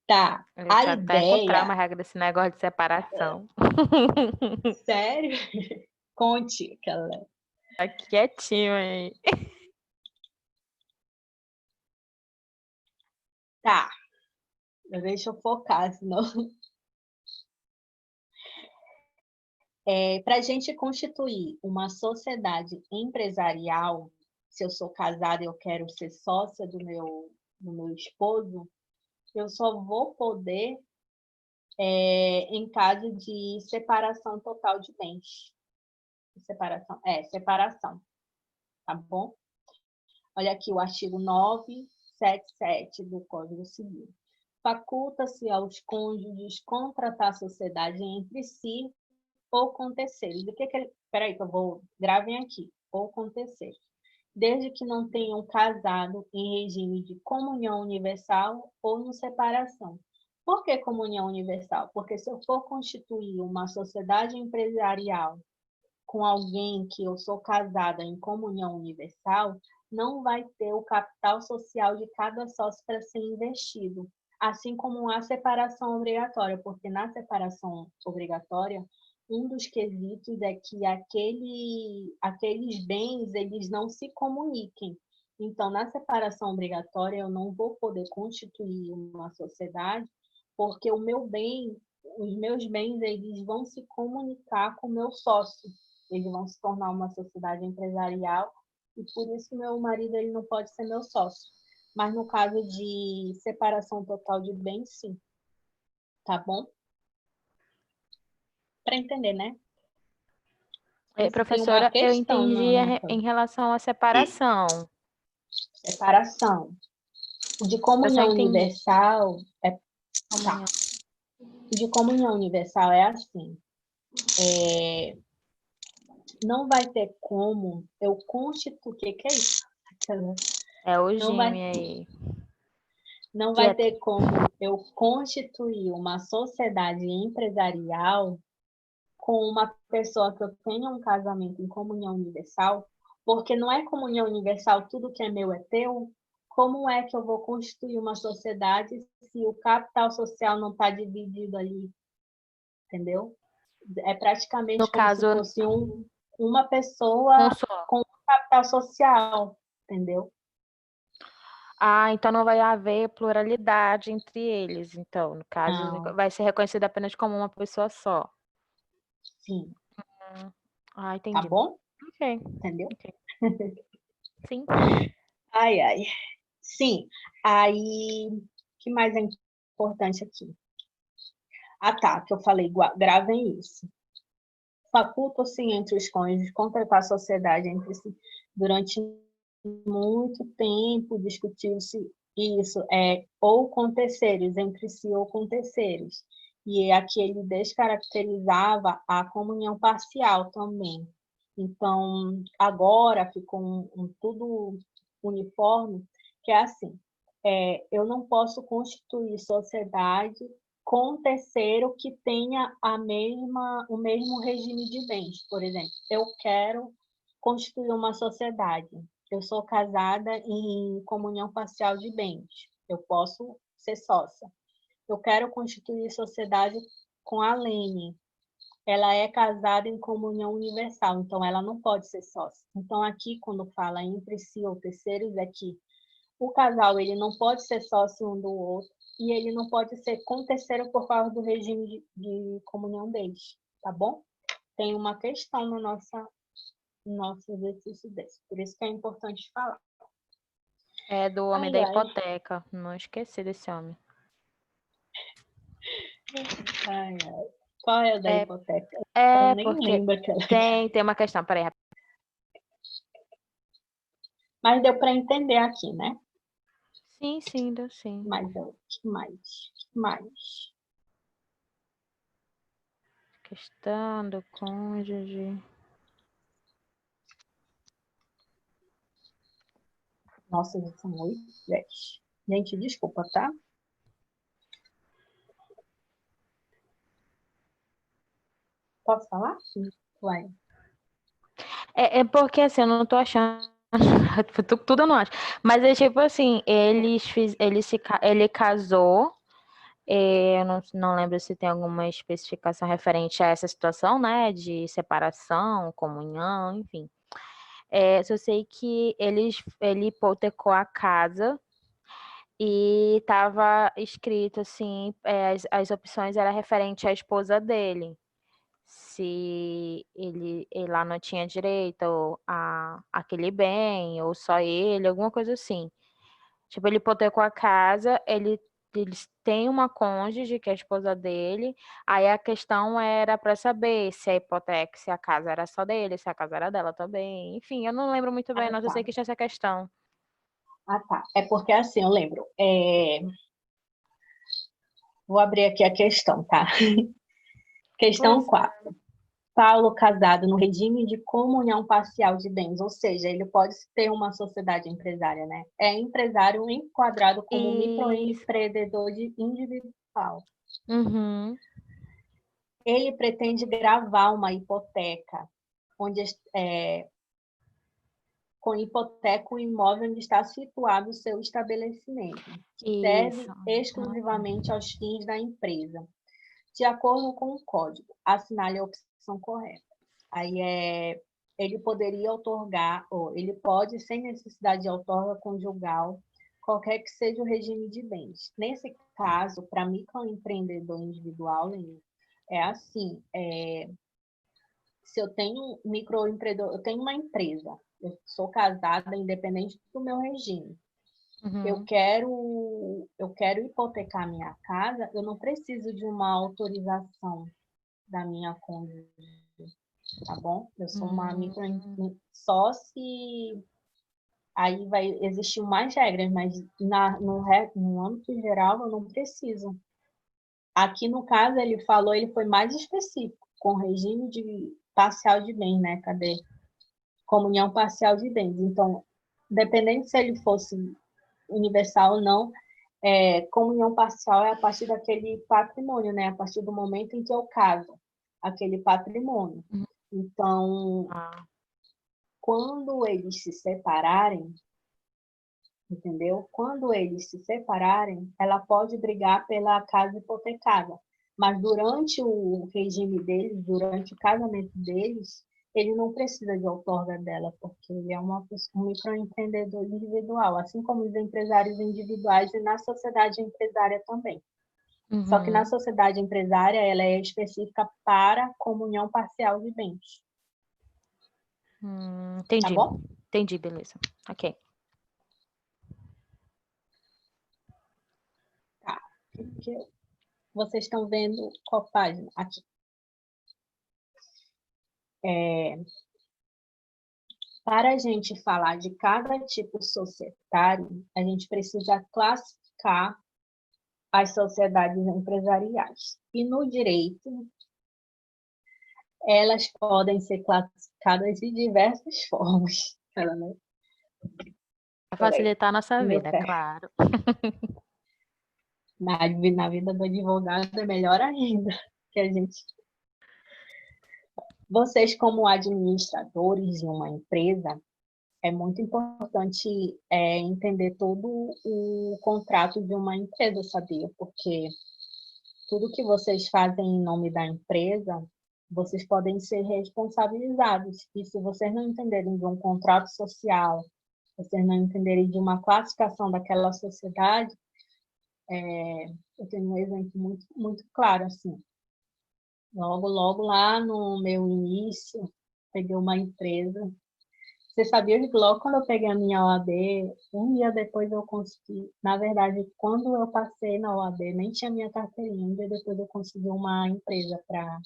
Tá. O A Thiago tá com trauma, ideia... regra desse negócio de separação. Sério? Conte, aquela... Tá quietinho aí. Tá. Deixa eu focar, senão... Para a gente constituir uma sociedade empresarial, se eu sou casada e eu quero ser sócia do meu esposo, eu só vou poder em caso de separação total de bens. Separação. Tá bom? Olha aqui o artigo 977 do Código Civil. Faculta-se aos cônjuges contratar sociedade entre si ou com terceiros. Peraí, que eu vou... Gravem aqui. Ou com terceiros. Desde que não tenham casado em regime de comunhão universal ou em separação. Por que comunhão universal? Porque se eu for constituir uma sociedade empresarial com alguém que eu sou casada em comunhão universal, não vai ter o capital social de cada sócio para ser investido. Assim como a separação obrigatória, porque na separação obrigatória, um dos quesitos é que aqueles bens eles não se comuniquem. Então, na separação obrigatória, eu não vou poder constituir uma sociedade, porque os meus bens, eles vão se comunicar com o meu sócio. Eles vão se tornar uma sociedade empresarial e por isso meu marido ele não pode ser meu sócio. Mas no caso de separação total de bens, sim. Tá bom? Para entender, né? Professora, eu entendi em relação à separação. Separação. De comunhão universal Comunhão. De comunhão universal é assim. Não vai ter como eu constituir... O que é isso? É o gêmeo aí. Não vai ter como eu constituir uma sociedade empresarial com uma pessoa que eu tenha um casamento em comunhão universal, porque não é comunhão universal, tudo que é meu é teu. Como é que eu vou constituir uma sociedade se o capital social não está dividido ali? Entendeu? É praticamente no como caso, se fosse um uma pessoa Um só. com capital social, entendeu? Ah, então não vai haver pluralidade entre eles. Então, no caso, Não, vai ser reconhecido apenas como uma pessoa só. sim, Ah, tá entendi. bom? Ok, Entendeu? ok. Sim. Ai, ai. Sim, aí, o que mais é importante aqui? Ah, tá, que eu falei, gravem isso. Faculta-se entre os cônjuges contratar a sociedade entre si. Durante muito tempo discutiu-se isso, ou com terceiros, entre si ou com terceiros. E aqui ele descaracterizava a comunhão parcial também. Então, agora ficou tudo uniforme, que é assim, eu não posso constituir sociedade com terceiro que tenha o mesmo regime de bens. Por exemplo, eu quero constituir uma sociedade. Eu sou casada em comunhão parcial de bens. Eu posso ser sócia. Eu quero constituir sociedade com a Lene. Ela é casada em comunhão universal, então ela não pode ser sócia. Então aqui, quando fala entre si ou terceiros, é que o casal ele não pode ser sócio um do outro e ele não pode ser com terceiro por causa do regime de comunhão deles, tá bom? Tem uma questão no nosso exercício desse, por isso que é importante falar. É do homem Ai, da ai, hipoteca. Não esqueci desse homem. ai, ai. Qual é o da É, hipoteca? Eu é nem porque lembro aquela. tem uma questão, peraí. Mas deu para entender aqui, né? Sim, sim, deu sim. Mas que mais? Que mais? Questão do cônjuge. Nossa, já são 8h10. Gente, desculpa, tá? Posso falar? Vai. É porque assim, eu não tô achando. Tudo eu não acho. Mas é tipo assim, ele casou. Eu não lembro se tem alguma especificação referente a essa situação, né? De separação, comunhão, enfim. Só sei que ele hipotecou a casa e estava escrito assim, as opções eram referente à esposa dele. Se ele lá não tinha direito àquele bem, ou só ele, alguma coisa assim. Tipo, ele hipotecou a casa, eles têm uma cônjuge, que é a esposa dele, aí a questão era para saber se a hipoteca, se a casa era só dele, se a casa era dela também. Enfim, eu não lembro muito bem, Ah, não, eu tá. sei que tinha essa questão. Ah, tá. É porque assim, eu lembro. Vou abrir aqui a questão, tá? Questão Pois 4. Paulo casado no regime de comunhão parcial de bens, ou seja, ele pode ter uma sociedade empresária, né? É empresário enquadrado como isso. microempreendedor individual. Uhum. Ele pretende gravar uma hipoteca, onde com hipoteca o imóvel onde está situado o seu estabelecimento, que serve Isso. exclusivamente aos fins da empresa, de acordo com o código. Assinale a opção correta. Aí ele poderia outorgar, ou ele pode, sem necessidade de outorga conjugal, qualquer que seja o regime de bens. Nesse caso, para microempreendedor individual, é assim, se eu tenho um microempreendedor, eu tenho uma empresa, eu sou casada, independente do meu regime. Uhum. Eu quero hipotecar minha casa, eu não preciso de uma autorização da minha cônjuge, tá bom? Eu sou uma Hum. só se aí vai existir mais regras, mas no âmbito geral eu não preciso. Aqui no caso ele foi mais específico, com regime de parcial de bens, né? Cadê? Comunhão parcial de bens. Então, dependendo se ele fosse universal ou não, comunhão parcial é a partir daquele patrimônio, né? A partir do momento em que eu caso aquele patrimônio. Uhum. Então, Ah. quando eles se separarem, entendeu? Quando eles se separarem, ela pode brigar pela casa hipotecada. Mas durante o regime deles, durante o casamento deles, ele não precisa de outorga dela, porque ele é um microempreendedor individual, assim como os empresários individuais e na sociedade empresária também. Só que na Uhum. sociedade empresária, ela é específica para comunhão parcial de bens. Tá Entendi. bom? Entendi, beleza. Ok. Tá. Vocês estão vendo qual página? Aqui. Para a gente falar de cada tipo societário, a gente precisa classificar as sociedades empresariais. E no direito, elas podem ser classificadas de diversas formas. Ela não... Para facilitar a nossa Meu vida, pé. claro. Na vida do advogado é melhor ainda, que a gente... Vocês, como administradores de uma empresa, é muito importante entender todo o contrato de uma empresa, sabia? Porque tudo que vocês fazem em nome da empresa, vocês podem ser responsabilizados. E se vocês não entenderem de um contrato social, vocês não entenderem de uma classificação daquela sociedade, eu tenho um exemplo muito, muito claro, assim. Logo lá no meu início, peguei uma empresa. Você sabia que logo quando eu peguei a minha OAB, um dia depois eu consegui... Na verdade, quando eu passei na OAB, nem tinha minha carteirinha. Um dia depois eu consegui uma empresa para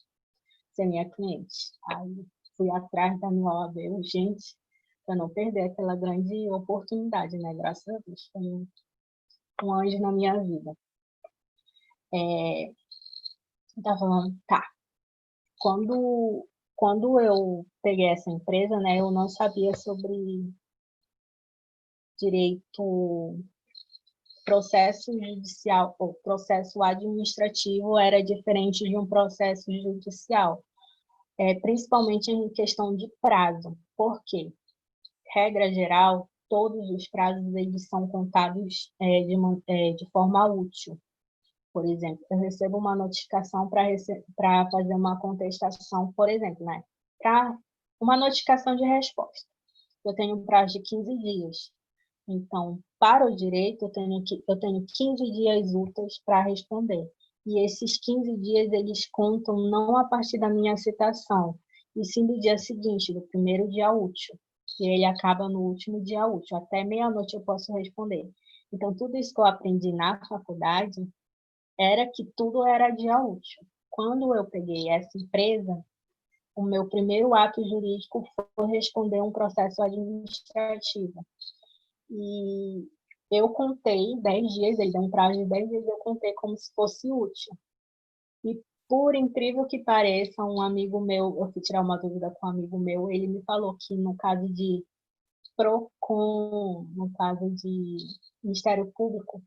ser minha cliente. Aí fui atrás da minha OAB urgente, para não perder aquela grande oportunidade, né? Graças a Deus. Foi um anjo na minha vida. Eu estava falando, tá. Quando eu peguei essa empresa, né, eu não sabia sobre direito, processo judicial ou processo administrativo era diferente de um processo judicial, principalmente em questão de prazo. Por quê? Regra geral, todos os prazos eles são contados de forma útil. Por exemplo, eu recebo uma notificação para fazer uma contestação, por exemplo, né? Para uma notificação de resposta. Eu tenho um prazo de 15 dias. Então, para o direito, eu tenho 15 dias úteis para responder. E esses 15 dias, eles contam não a partir da minha citação, e sim do dia seguinte, do primeiro dia útil. E ele acaba no último dia útil. Até meia-noite eu posso responder. Então, tudo isso que eu aprendi na faculdade era que tudo era dia útil. Quando eu peguei essa empresa, o meu primeiro ato jurídico foi responder um processo administrativo. E eu contei 10 dias, ele deu um prazo de 10 dias, eu contei como se fosse útil. E por incrível que pareça, um amigo meu, eu fui tirar uma dúvida com um amigo meu, ele me falou que no caso de PROCON, no caso de Ministério Público,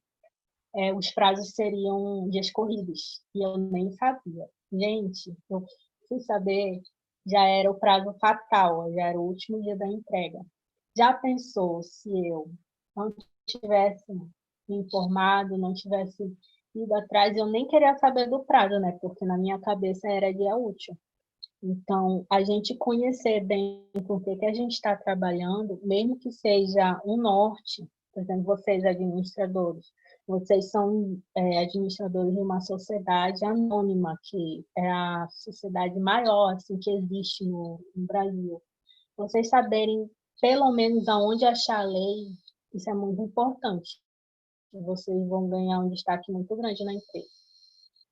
os prazos seriam dias corridos. E eu nem sabia. Gente, eu fui saber, já era o prazo fatal, já era o último dia da entrega. Já pensou se eu não tivesse me informado, não tivesse ido atrás, eu nem queria saber do prazo, né? Porque na minha cabeça era dia útil. Então, a gente conhecer bem com o que a gente está trabalhando, mesmo que seja um norte, por exemplo, vocês administradores, vocês são administradores de uma sociedade anônima, que é a sociedade maior assim, que existe no Brasil. Vocês saberem pelo menos aonde achar a lei, isso é muito importante. Vocês vão ganhar um destaque muito grande na empresa.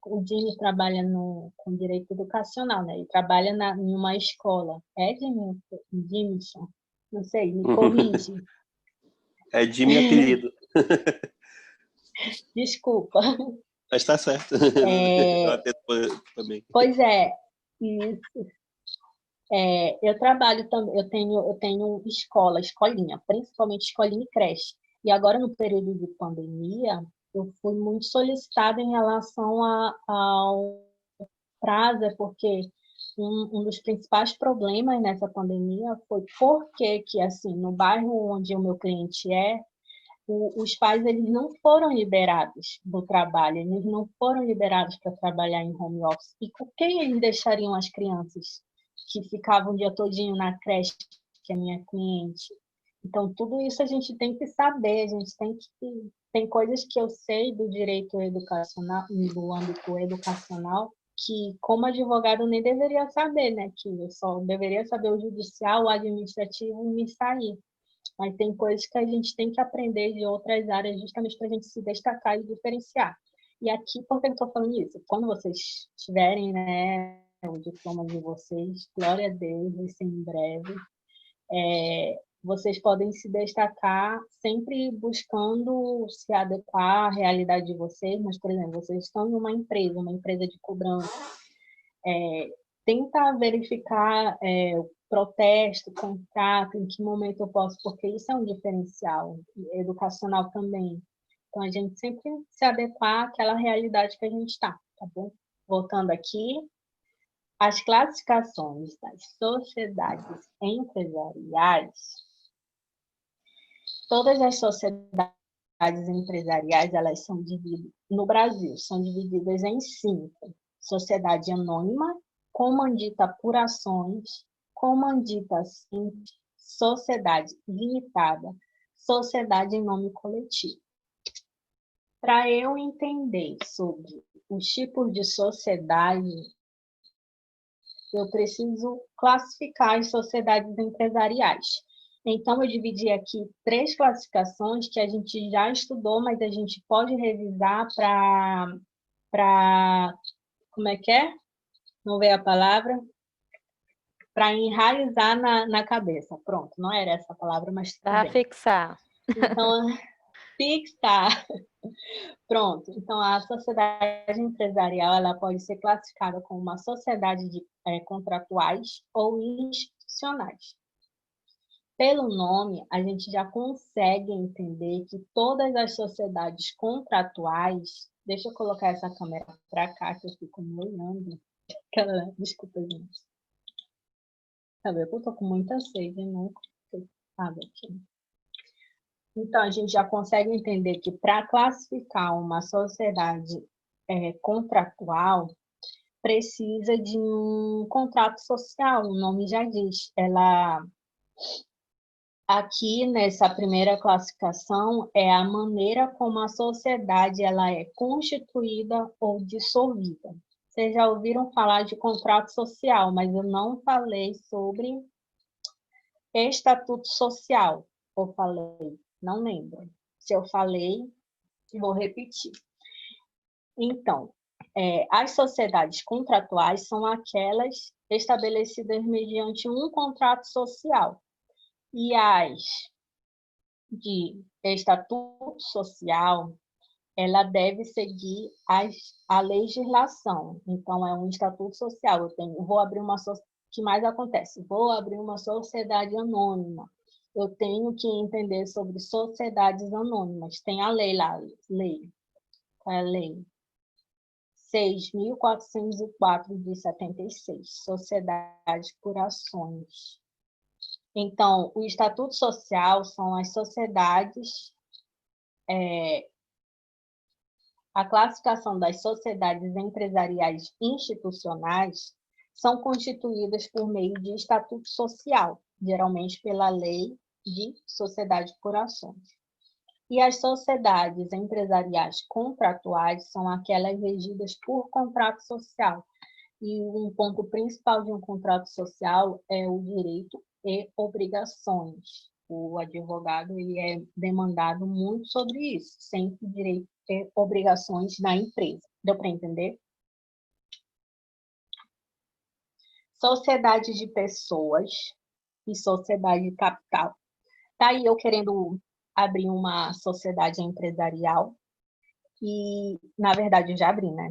O Jimmy trabalha com direito educacional, né? Ele trabalha em uma escola. É Jimison? Não sei, me corrige. É Jimmy apelido. Desculpa. Mas tá certo. Eu atendo também. Pois é, isso. Eu trabalho também, eu tenho escolinha, principalmente escolinha e creche. E agora, no período de pandemia, eu fui muito solicitada em relação ao prazo, porque um dos principais problemas nessa pandemia foi porque que, assim, no bairro onde o meu cliente os pais eles não foram liberados do trabalho, eles não foram liberados para trabalhar em home office. E com quem eles deixariam as crianças que ficava um dia todinho na creche, que é minha cliente. Então, tudo isso a gente tem que saber, a gente tem que... Tem coisas que eu sei do direito educacional, do âmbito educacional, que como advogado nem deveria saber, né? Que eu só deveria saber o judicial, o administrativo e me sair. Mas tem coisas que a gente tem que aprender de outras áreas justamente para a gente se destacar e diferenciar. E aqui, por que eu estou falando isso? Quando vocês tiverem, né, o diploma de vocês, glória a Deus, vai ser em breve, vocês podem se destacar sempre buscando se adequar à realidade de vocês, mas, por exemplo, vocês estão em uma empresa de cobrança, tenta verificar o protesto, contrato, em que momento eu posso, porque isso é um diferencial educacional também. Então, a gente sempre se adequar àquela realidade que a gente está, tá bom? Voltando aqui, as classificações das sociedades empresariais, todas as sociedades empresariais, elas são divididas, no Brasil, são divididas em 5. Sociedade anônima, comandita por ações, comandita simples, sociedade limitada, sociedade em nome coletivo. Para eu entender sobre os tipos de sociedade, eu preciso classificar as sociedades empresariais. Então, eu dividi aqui 3 classificações que a gente já estudou, mas a gente pode revisar para... Como é que é? Não veio a palavra? Para enraizar na cabeça. Pronto, não era essa a palavra, mas tudo Para bem. fixar. Então, fixar. Pronto. Então, a sociedade empresarial ela pode ser classificada como uma sociedade de contratuais ou institucionais. Pelo nome, a gente já consegue entender que todas as sociedades contratuais... Deixa eu colocar essa câmera para cá, que eu fico me olhando. Desculpa, gente. Sabe, eu estou com muita sede, não água aqui. Então, a gente já consegue entender que para classificar uma sociedade contratual, precisa de um contrato social, o nome já diz. Ela, aqui nessa primeira classificação, é a maneira como a sociedade ela é constituída ou dissolvida. Vocês já ouviram falar de contrato social, mas eu não falei sobre estatuto social. Ou falei? Não lembro. Se eu falei, vou repetir. Então, as sociedades contratuais são aquelas estabelecidas mediante um contrato social. E as de estatuto social, ela deve seguir a legislação. Então, é um estatuto social. Vou abrir uma que mais acontece? Vou abrir uma sociedade anônima. Eu tenho que entender sobre sociedades anônimas. Tem a lei lá, qual é a lei? 6.404 de 76, Sociedade por Ações. Então, o estatuto social são as sociedades, a classificação das sociedades empresariais institucionais são constituídas por meio de estatuto social, geralmente pela lei de sociedade por ações. E as sociedades empresariais contratuais são aquelas regidas por contrato social. E um ponto principal de um contrato social é o direito e obrigações. O advogado ele é demandado muito sobre isso, sempre direito e obrigações na empresa. Deu para entender? Sociedade de pessoas e sociedade de capital. Tá aí eu querendo abrir uma sociedade empresarial e, na verdade, eu já abri, né?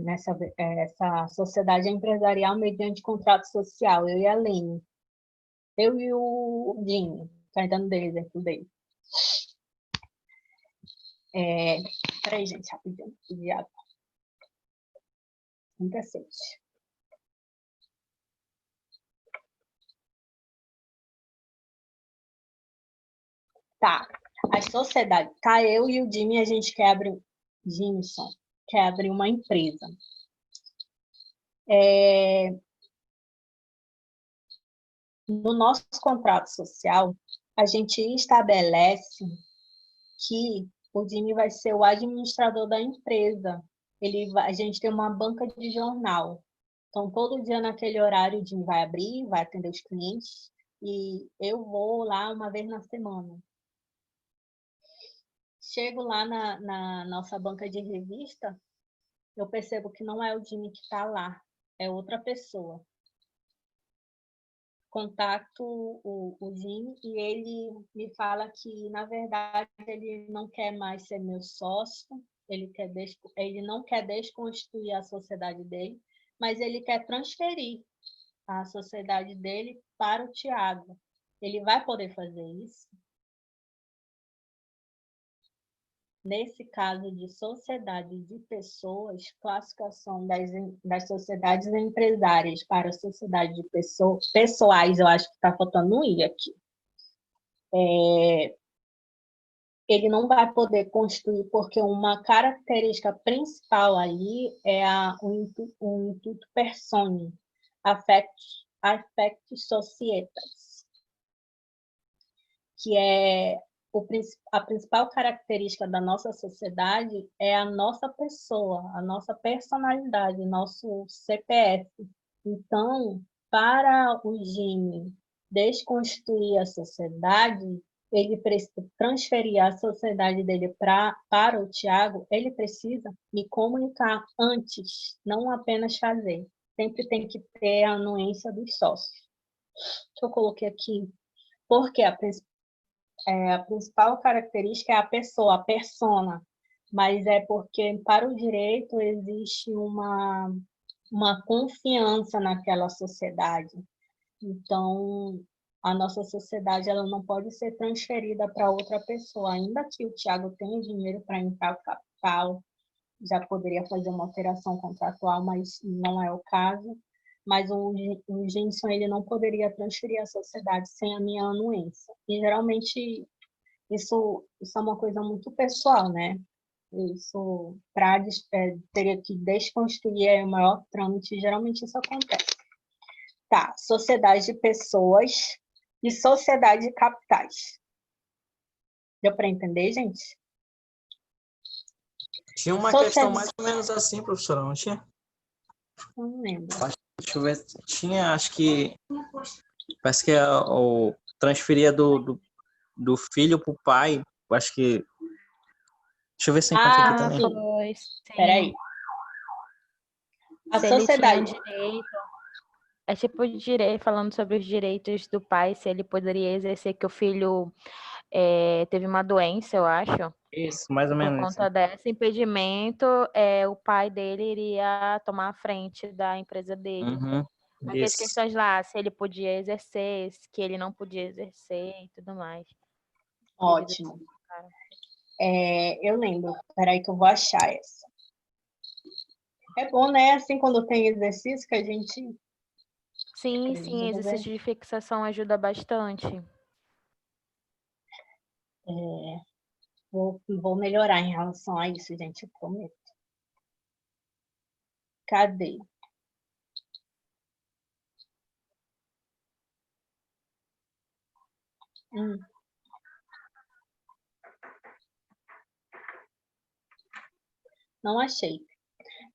Essa sociedade empresarial mediante contrato social, eu e a Lene. Eu e o Jimmy, tá dando exemplo dele. Peraí, gente, rapidinho. De água. Muita sede. Tá. As sociedades. Tá, eu e o Jimmy, a gente quer abrir. Jimson quer abrir uma empresa. No nosso contrato social, a gente estabelece que o Jimmy vai ser o administrador da empresa. A gente tem uma banca de jornal. Então, todo dia naquele horário, o Jimmy vai abrir, vai atender os clientes, e eu vou lá uma vez na semana. Chego lá na nossa banca de revista, eu percebo que não é o Jimmy que está lá, é outra pessoa. Contato o Jimmy e ele me fala que, na verdade, ele não quer mais ser meu sócio, ele não quer desconstituir a sociedade dele, mas ele quer transferir a sociedade dele para o Tiago. Ele vai poder fazer isso? Nesse caso de sociedade de pessoas, classificação das sociedades empresárias para a sociedade de pessoais, eu acho que está faltando um I aqui. Ele não vai poder constituir, porque uma característica principal ali é o intuito personae, affectus societas, que é a principal característica da nossa sociedade é a nossa pessoa, a nossa personalidade, nosso CPF. Então, para o Jimmy desconstruir a sociedade, ele precisa transferir a sociedade dele para o Tiago, ele precisa me comunicar antes, não apenas fazer. Sempre tem que ter a anuência dos sócios. Eu coloquei aqui, porque a principal característica é a pessoa, a persona, mas é porque para o direito existe uma confiança naquela sociedade. Então, a nossa sociedade ela não pode ser transferida para outra pessoa, ainda que o Tiago tenha dinheiro para entrar o capital, já poderia fazer uma alteração contratual, mas não é o caso. Mas o Genson ele não poderia transferir a sociedade sem a minha anuência. E geralmente isso é uma coisa muito pessoal, né? Isso teria que desconstruir o maior trâmite, geralmente isso acontece. Tá, sociedade de pessoas e sociedade de capitais. Deu para entender, gente? Tinha uma questão mais ou menos assim, professora, não tinha? Não lembro. Deixa eu ver. Tinha, acho que... Parece que o transferia do filho para o pai. Acho que... Deixa eu ver se eu encontro aqui também. Pois, Peraí. A se ele sociedade... tinha direito... É tipo de direito, falando sobre os direitos do pai, se ele poderia exercer que o filho teve uma doença, eu acho. Isso, mais ou Por menos. conta desse impedimento, o pai dele iria tomar a frente da empresa dele. Uhum, Aquelas isso. questões lá, se ele podia exercer, que ele não podia exercer e tudo mais. Ótimo. Eu lembro. Peraí que eu vou achar essa. É bom, né? Assim, quando tem exercício que a gente... Sim, exercício de fixação ajuda bastante. Vou melhorar em relação a isso, gente, eu prometo. Cadê? Não achei.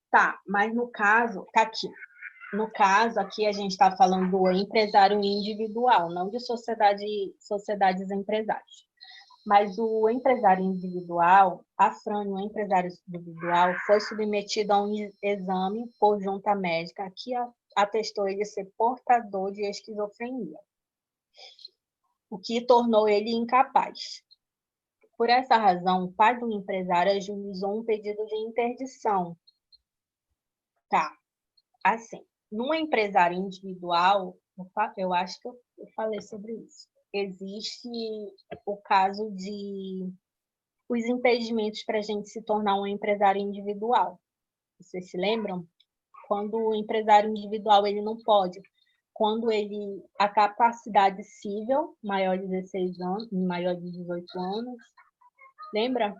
Tá, mas no caso, tá aqui. No caso, aqui a gente está falando do empresário individual, não de sociedades empresárias. Mas o empresário individual, a Fran, o empresário individual, foi submetido a um exame por junta médica que atestou ele ser portador de esquizofrenia, o que tornou ele incapaz. Por essa razão, o pai do empresário ajuizou um pedido de interdição. Tá, assim, num empresário individual, eu acho que eu falei sobre isso. Existe o caso de os impedimentos para a gente se tornar um empresário individual. Vocês se lembram? Quando o empresário individual ele não pode, quando a capacidade civil maior de 16 anos, maior de 18 anos, lembra?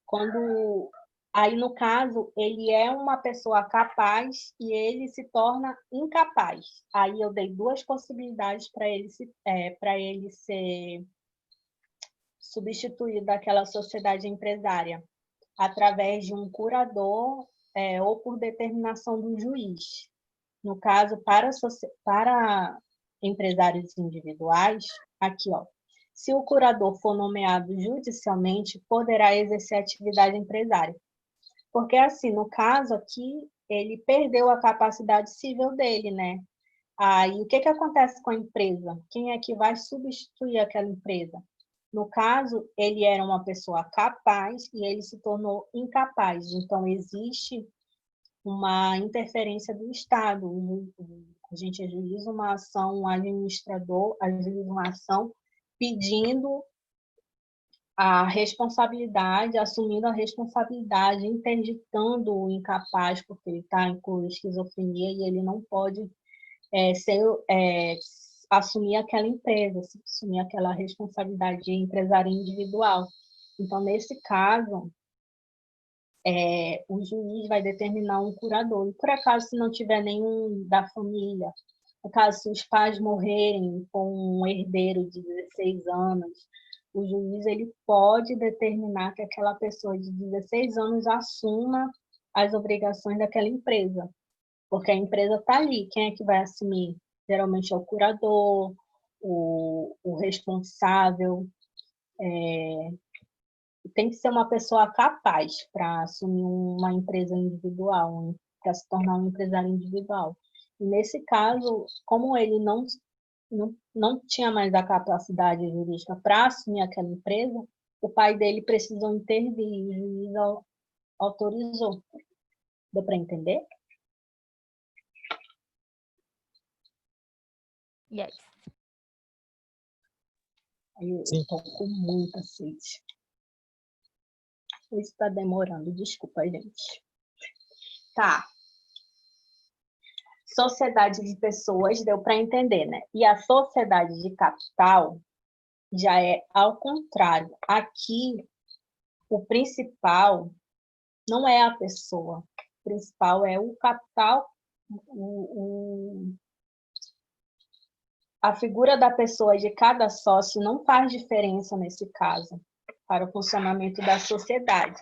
Quando Aí, no caso, ele é uma pessoa capaz e ele se torna incapaz. Aí eu dei duas possibilidades para ele ser substituído daquela sociedade empresária, através de um curador ou por determinação do juiz. No caso, para empresários individuais, aqui, ó, se o curador for nomeado judicialmente, poderá exercer atividade empresária. Porque, assim, no caso aqui, ele perdeu a capacidade civil dele, né? Aí, o que acontece com a empresa? Quem é que vai substituir aquela empresa? No caso, ele era uma pessoa capaz e ele se tornou incapaz. Então, existe uma interferência do Estado. A gente ajuiza uma ação, um administrador ajuiza uma ação pedindo a responsabilidade, assumindo a responsabilidade, interditando o incapaz, porque ele está com esquizofrenia e ele não pode assumir aquela empresa, assumir aquela responsabilidade empresária individual. Então, nesse caso, o juiz vai determinar um curador. E, por acaso, se não tiver nenhum da família, no caso, se os pais morrerem com um herdeiro de 16 anos, o juiz ele pode determinar que aquela pessoa de 16 anos assuma as obrigações daquela empresa, porque a empresa está ali. Quem é que vai assumir? Geralmente é o curador, o responsável. Tem que ser uma pessoa capaz para assumir uma empresa individual, para se tornar um empresário individual. E nesse caso, como ele não tinha mais a capacidade jurídica para assumir aquela empresa, o pai dele precisou intervir e o juiz autorizou. Deu para entender? Yes. Eu estou com muita sede. Isso está demorando, desculpa, gente. Tá. Sociedade de pessoas, deu para entender, né? E a sociedade de capital já é ao contrário. Aqui, o principal não é a pessoa. O principal é o capital, a figura da pessoa de cada sócio não faz diferença nesse caso para o funcionamento da sociedade.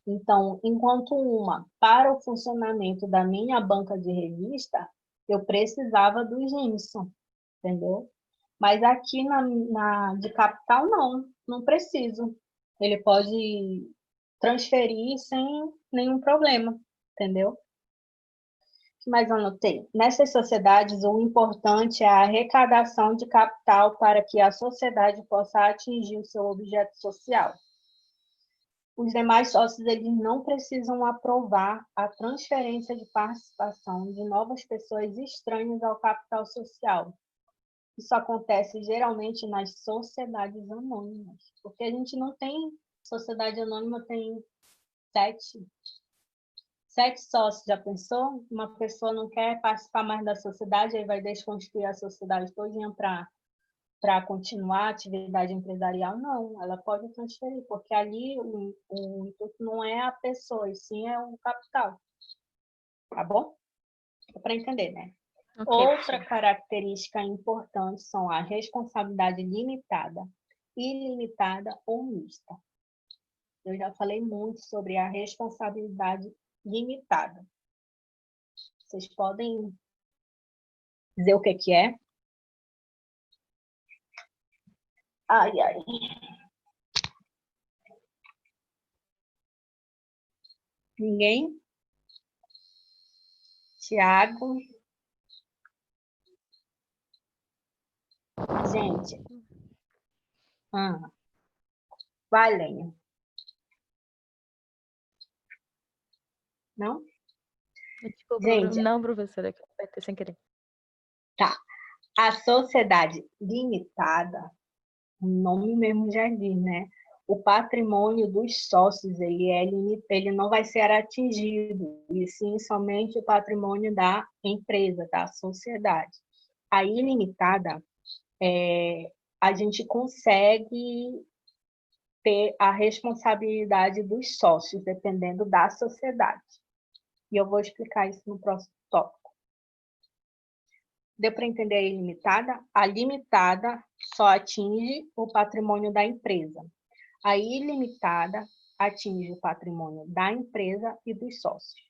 Então, enquanto para o funcionamento da minha banca de revista, eu precisava do Gimson, entendeu? Mas aqui de capital, não preciso. Ele pode transferir sem nenhum problema, entendeu? O que mais eu anotei? Nessas sociedades, o importante é a arrecadação de capital para que a sociedade possa atingir o seu objeto social. Os demais sócios eles não precisam aprovar a transferência de participação de novas pessoas estranhas ao capital social. Isso acontece geralmente nas sociedades anônimas, porque a gente não tem sociedade anônima, tem 7 sócios. Já pensou? Uma pessoa não quer participar mais da sociedade, aí vai desconstruir a sociedade todinha para continuar a atividade empresarial? Não, ela pode transferir, porque ali o intuito não é a pessoa, e sim é o capital. Tá bom? Dá para entender, né? Ok, Outra característica importante são a responsabilidade limitada, ilimitada ou mista. Eu já falei muito sobre a responsabilidade limitada. Vocês podem dizer o que é? Ai. Ninguém? Tiago? Gente. Vai, Lênia. Não? Desculpa, Gente, não, professora, que eu apertei sem querer. tá. A sociedade limitada, o nome mesmo já diz, né? O patrimônio dos sócios, ele não vai ser atingido, e sim somente o patrimônio da empresa, da sociedade. A ilimitada, a gente consegue ter a responsabilidade dos sócios, dependendo da sociedade. E eu vou explicar isso no próximo tópico. Deu para entender a ilimitada? A limitada só atinge o patrimônio da empresa. A ilimitada atinge o patrimônio da empresa e dos sócios.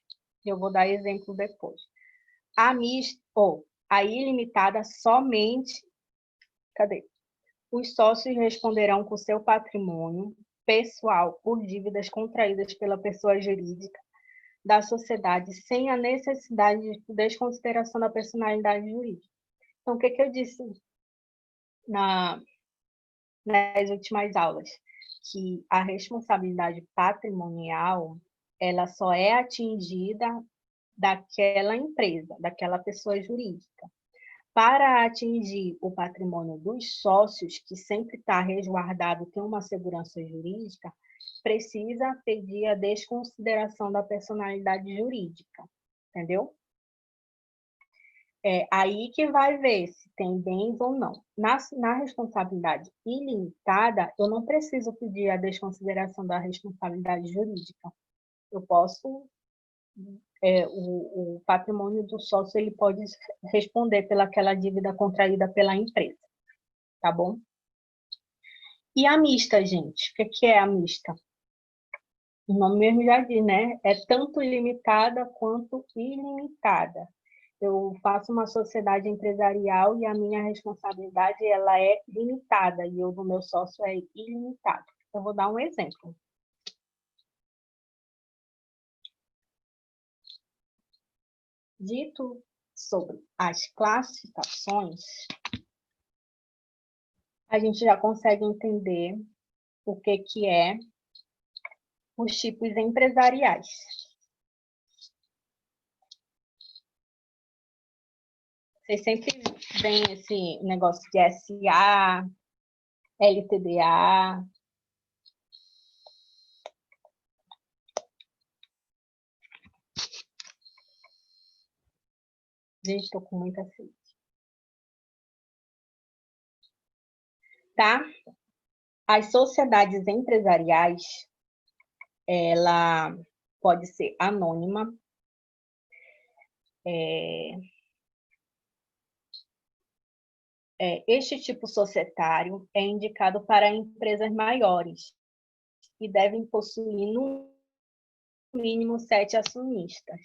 Eu vou dar exemplo depois. A ilimitada somente... Cadê? Os sócios responderão com seu patrimônio pessoal por dívidas contraídas pela pessoa jurídica da sociedade sem a necessidade de desconsideração da personalidade jurídica. Então, o que eu disse nas últimas aulas? Que a responsabilidade patrimonial, ela só é atingida daquela empresa, daquela pessoa jurídica. Para atingir o patrimônio dos sócios, que sempre está resguardado, tem uma segurança jurídica, precisa pedir a desconsideração da personalidade jurídica, entendeu? É aí que vai ver se tem bens ou não. Na responsabilidade ilimitada, eu não preciso pedir a desconsideração da responsabilidade jurídica. Eu posso... o patrimônio do sócio ele pode responder pelaquela dívida contraída pela empresa, tá bom? E a mista, gente? O que é a mista? O nome mesmo já diz, né? É tanto limitada quanto ilimitada. Eu faço uma sociedade empresarial e a minha responsabilidade ela é limitada e o do meu sócio é ilimitado. Eu vou dar um exemplo. Dito sobre as classificações, a gente já consegue entender o que é os tipos empresariais. Vocês sempre veem esse negócio de SA, LTDA. Gente, estou com muita sede. Tá? As sociedades empresariais, ela pode ser anônima, este tipo societário é indicado para empresas maiores e devem possuir, no mínimo, 7 acionistas.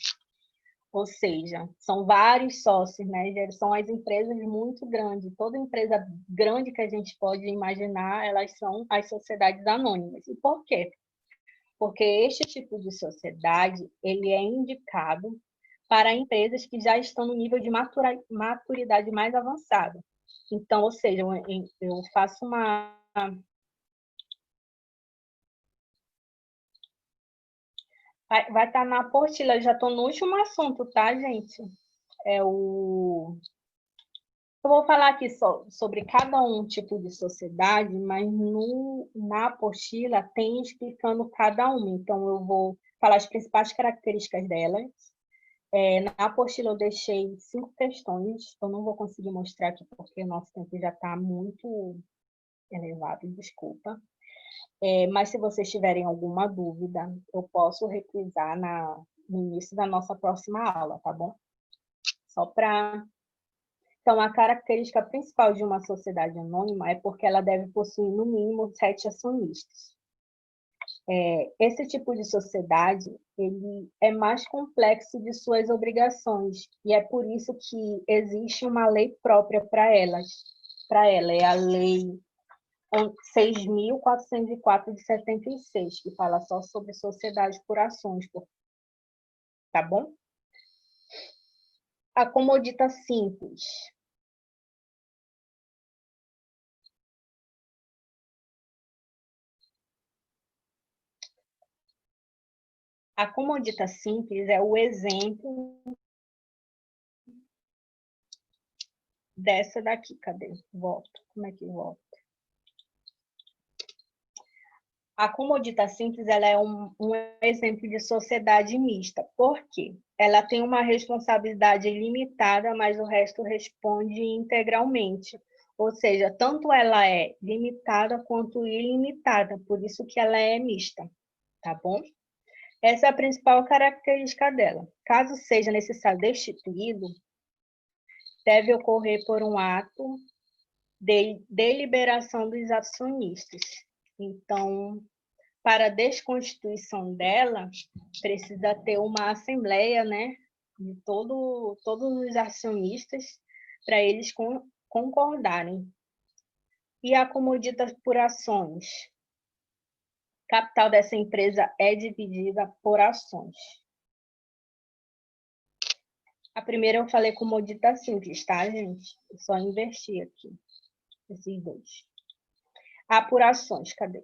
Ou seja, são vários sócios, né? São as empresas muito grandes. Toda empresa grande que a gente pode imaginar, elas são as sociedades anônimas. E por quê? Porque este tipo de sociedade, ele é indicado para empresas que já estão no nível de maturidade mais avançado. Então, ou seja, eu faço uma... Vai estar na apostila, já estou no último assunto, tá, gente? Eu vou falar aqui sobre cada um tipo de sociedade, mas na apostila tem explicando cada uma. Então, eu vou falar as principais características delas. Na apostila eu deixei 5 questões. Eu não vou conseguir mostrar aqui porque o nosso tempo já está muito elevado, desculpa. Mas se vocês tiverem alguma dúvida, eu posso requisar no início da nossa próxima aula, tá bom? Só para... Então, a característica principal de uma sociedade anônima é porque ela deve possuir, no mínimo, 7 acionistas. Esse tipo de sociedade, ele é mais complexo de suas obrigações, e é por isso que existe uma lei própria para ela. É a Lei 6.404 de 76, que fala só sobre sociedade por ações, tá bom? A comodita simples. A comodita simples é o exemplo dessa daqui. Cadê? Volto. Como é que volta? A comodita simples ela é um exemplo de sociedade mista. Por quê? Ela tem uma responsabilidade limitada, mas o resto responde integralmente. Ou seja, tanto ela é limitada quanto ilimitada, por isso que ela é mista, tá bom? Essa é a principal característica dela. Caso seja necessário destituí-lo, deve ocorrer por um ato de deliberação dos acionistas. Então, para a desconstituição dela, precisa ter uma assembleia, né, de todos os acionistas, para eles concordarem. E a comodita por ações. Capital dessa empresa é dividida por ações. A primeira eu falei comodita simples, tá, gente? Eu só inverti aqui, esses dois. Apurações, cadê?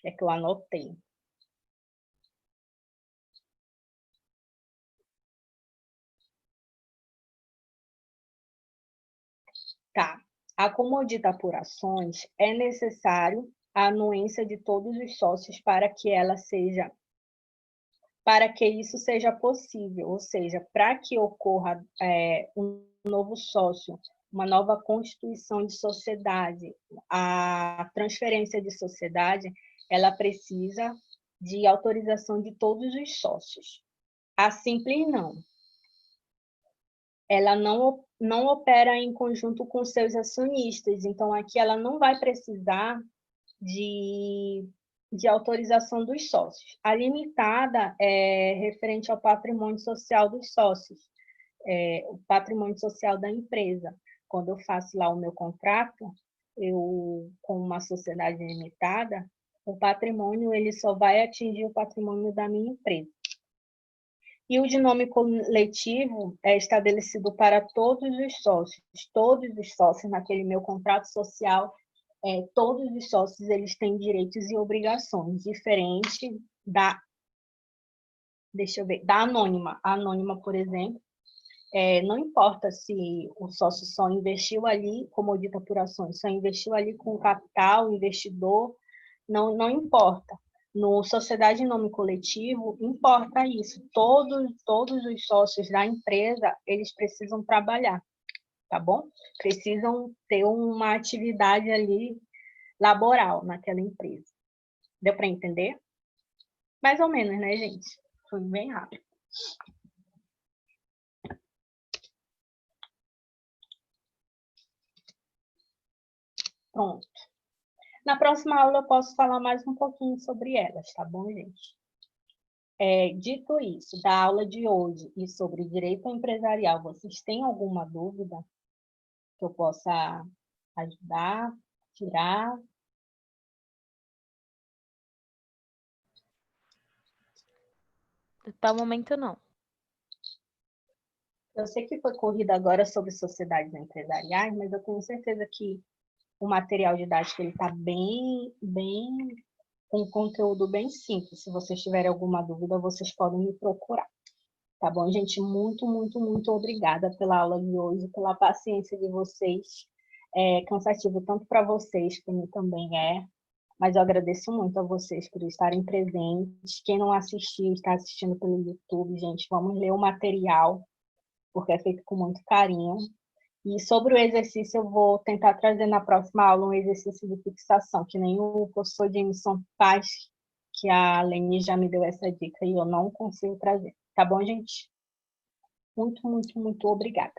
É que eu anotei. Tá. A comodita apurações é necessário a anuência de todos os sócios para que isso seja possível, ou seja, para que ocorra um novo sócio, uma nova constituição de sociedade, a transferência de sociedade, ela precisa de autorização de todos os sócios. A simples não. Ela não opera em conjunto com seus acionistas, então aqui ela não vai precisar de autorização dos sócios. A limitada é referente ao patrimônio social dos sócios, o patrimônio social da empresa. Quando eu faço lá o meu contrato, com uma sociedade limitada, o patrimônio ele só vai atingir o patrimônio da minha empresa. E o de nome coletivo é estabelecido para todos os sócios naquele meu contrato social, todos os sócios eles têm direitos e obrigações, diferente da anônima. A anônima, por exemplo, não importa se o sócio só investiu ali, como dita por ações, só investiu ali com capital, investidor, não importa. No sociedade em nome coletivo, importa isso. Todos os sócios da empresa, eles precisam trabalhar, tá bom? Precisam ter uma atividade ali laboral naquela empresa. Deu para entender? Mais ou menos, né, gente? Foi bem rápido. Pronto. Na próxima aula eu posso falar mais um pouquinho sobre elas, tá bom, gente? Dito isso, da aula de hoje e sobre direito empresarial, vocês têm alguma dúvida que eu possa ajudar, tirar? Até o momento, não. Eu sei que foi corrida agora sobre sociedades empresariais, mas eu tenho certeza que o material didático está bem, com um conteúdo bem simples. Se vocês tiverem alguma dúvida, vocês podem me procurar. Tá bom, gente? Muito, muito, muito obrigada pela aula de hoje, pela paciência de vocês. É cansativo tanto para vocês, como também mas eu agradeço muito a vocês por estarem presentes. Quem não assistiu, está assistindo pelo YouTube, gente, vamos ler o material, porque é feito com muito carinho. E sobre o exercício, eu vou tentar trazer na próxima aula um exercício de fixação, que nem o professor Jameson faz, que a Leni já me deu essa dica e eu não consigo trazer. Tá bom, gente? Muito, muito, muito obrigada.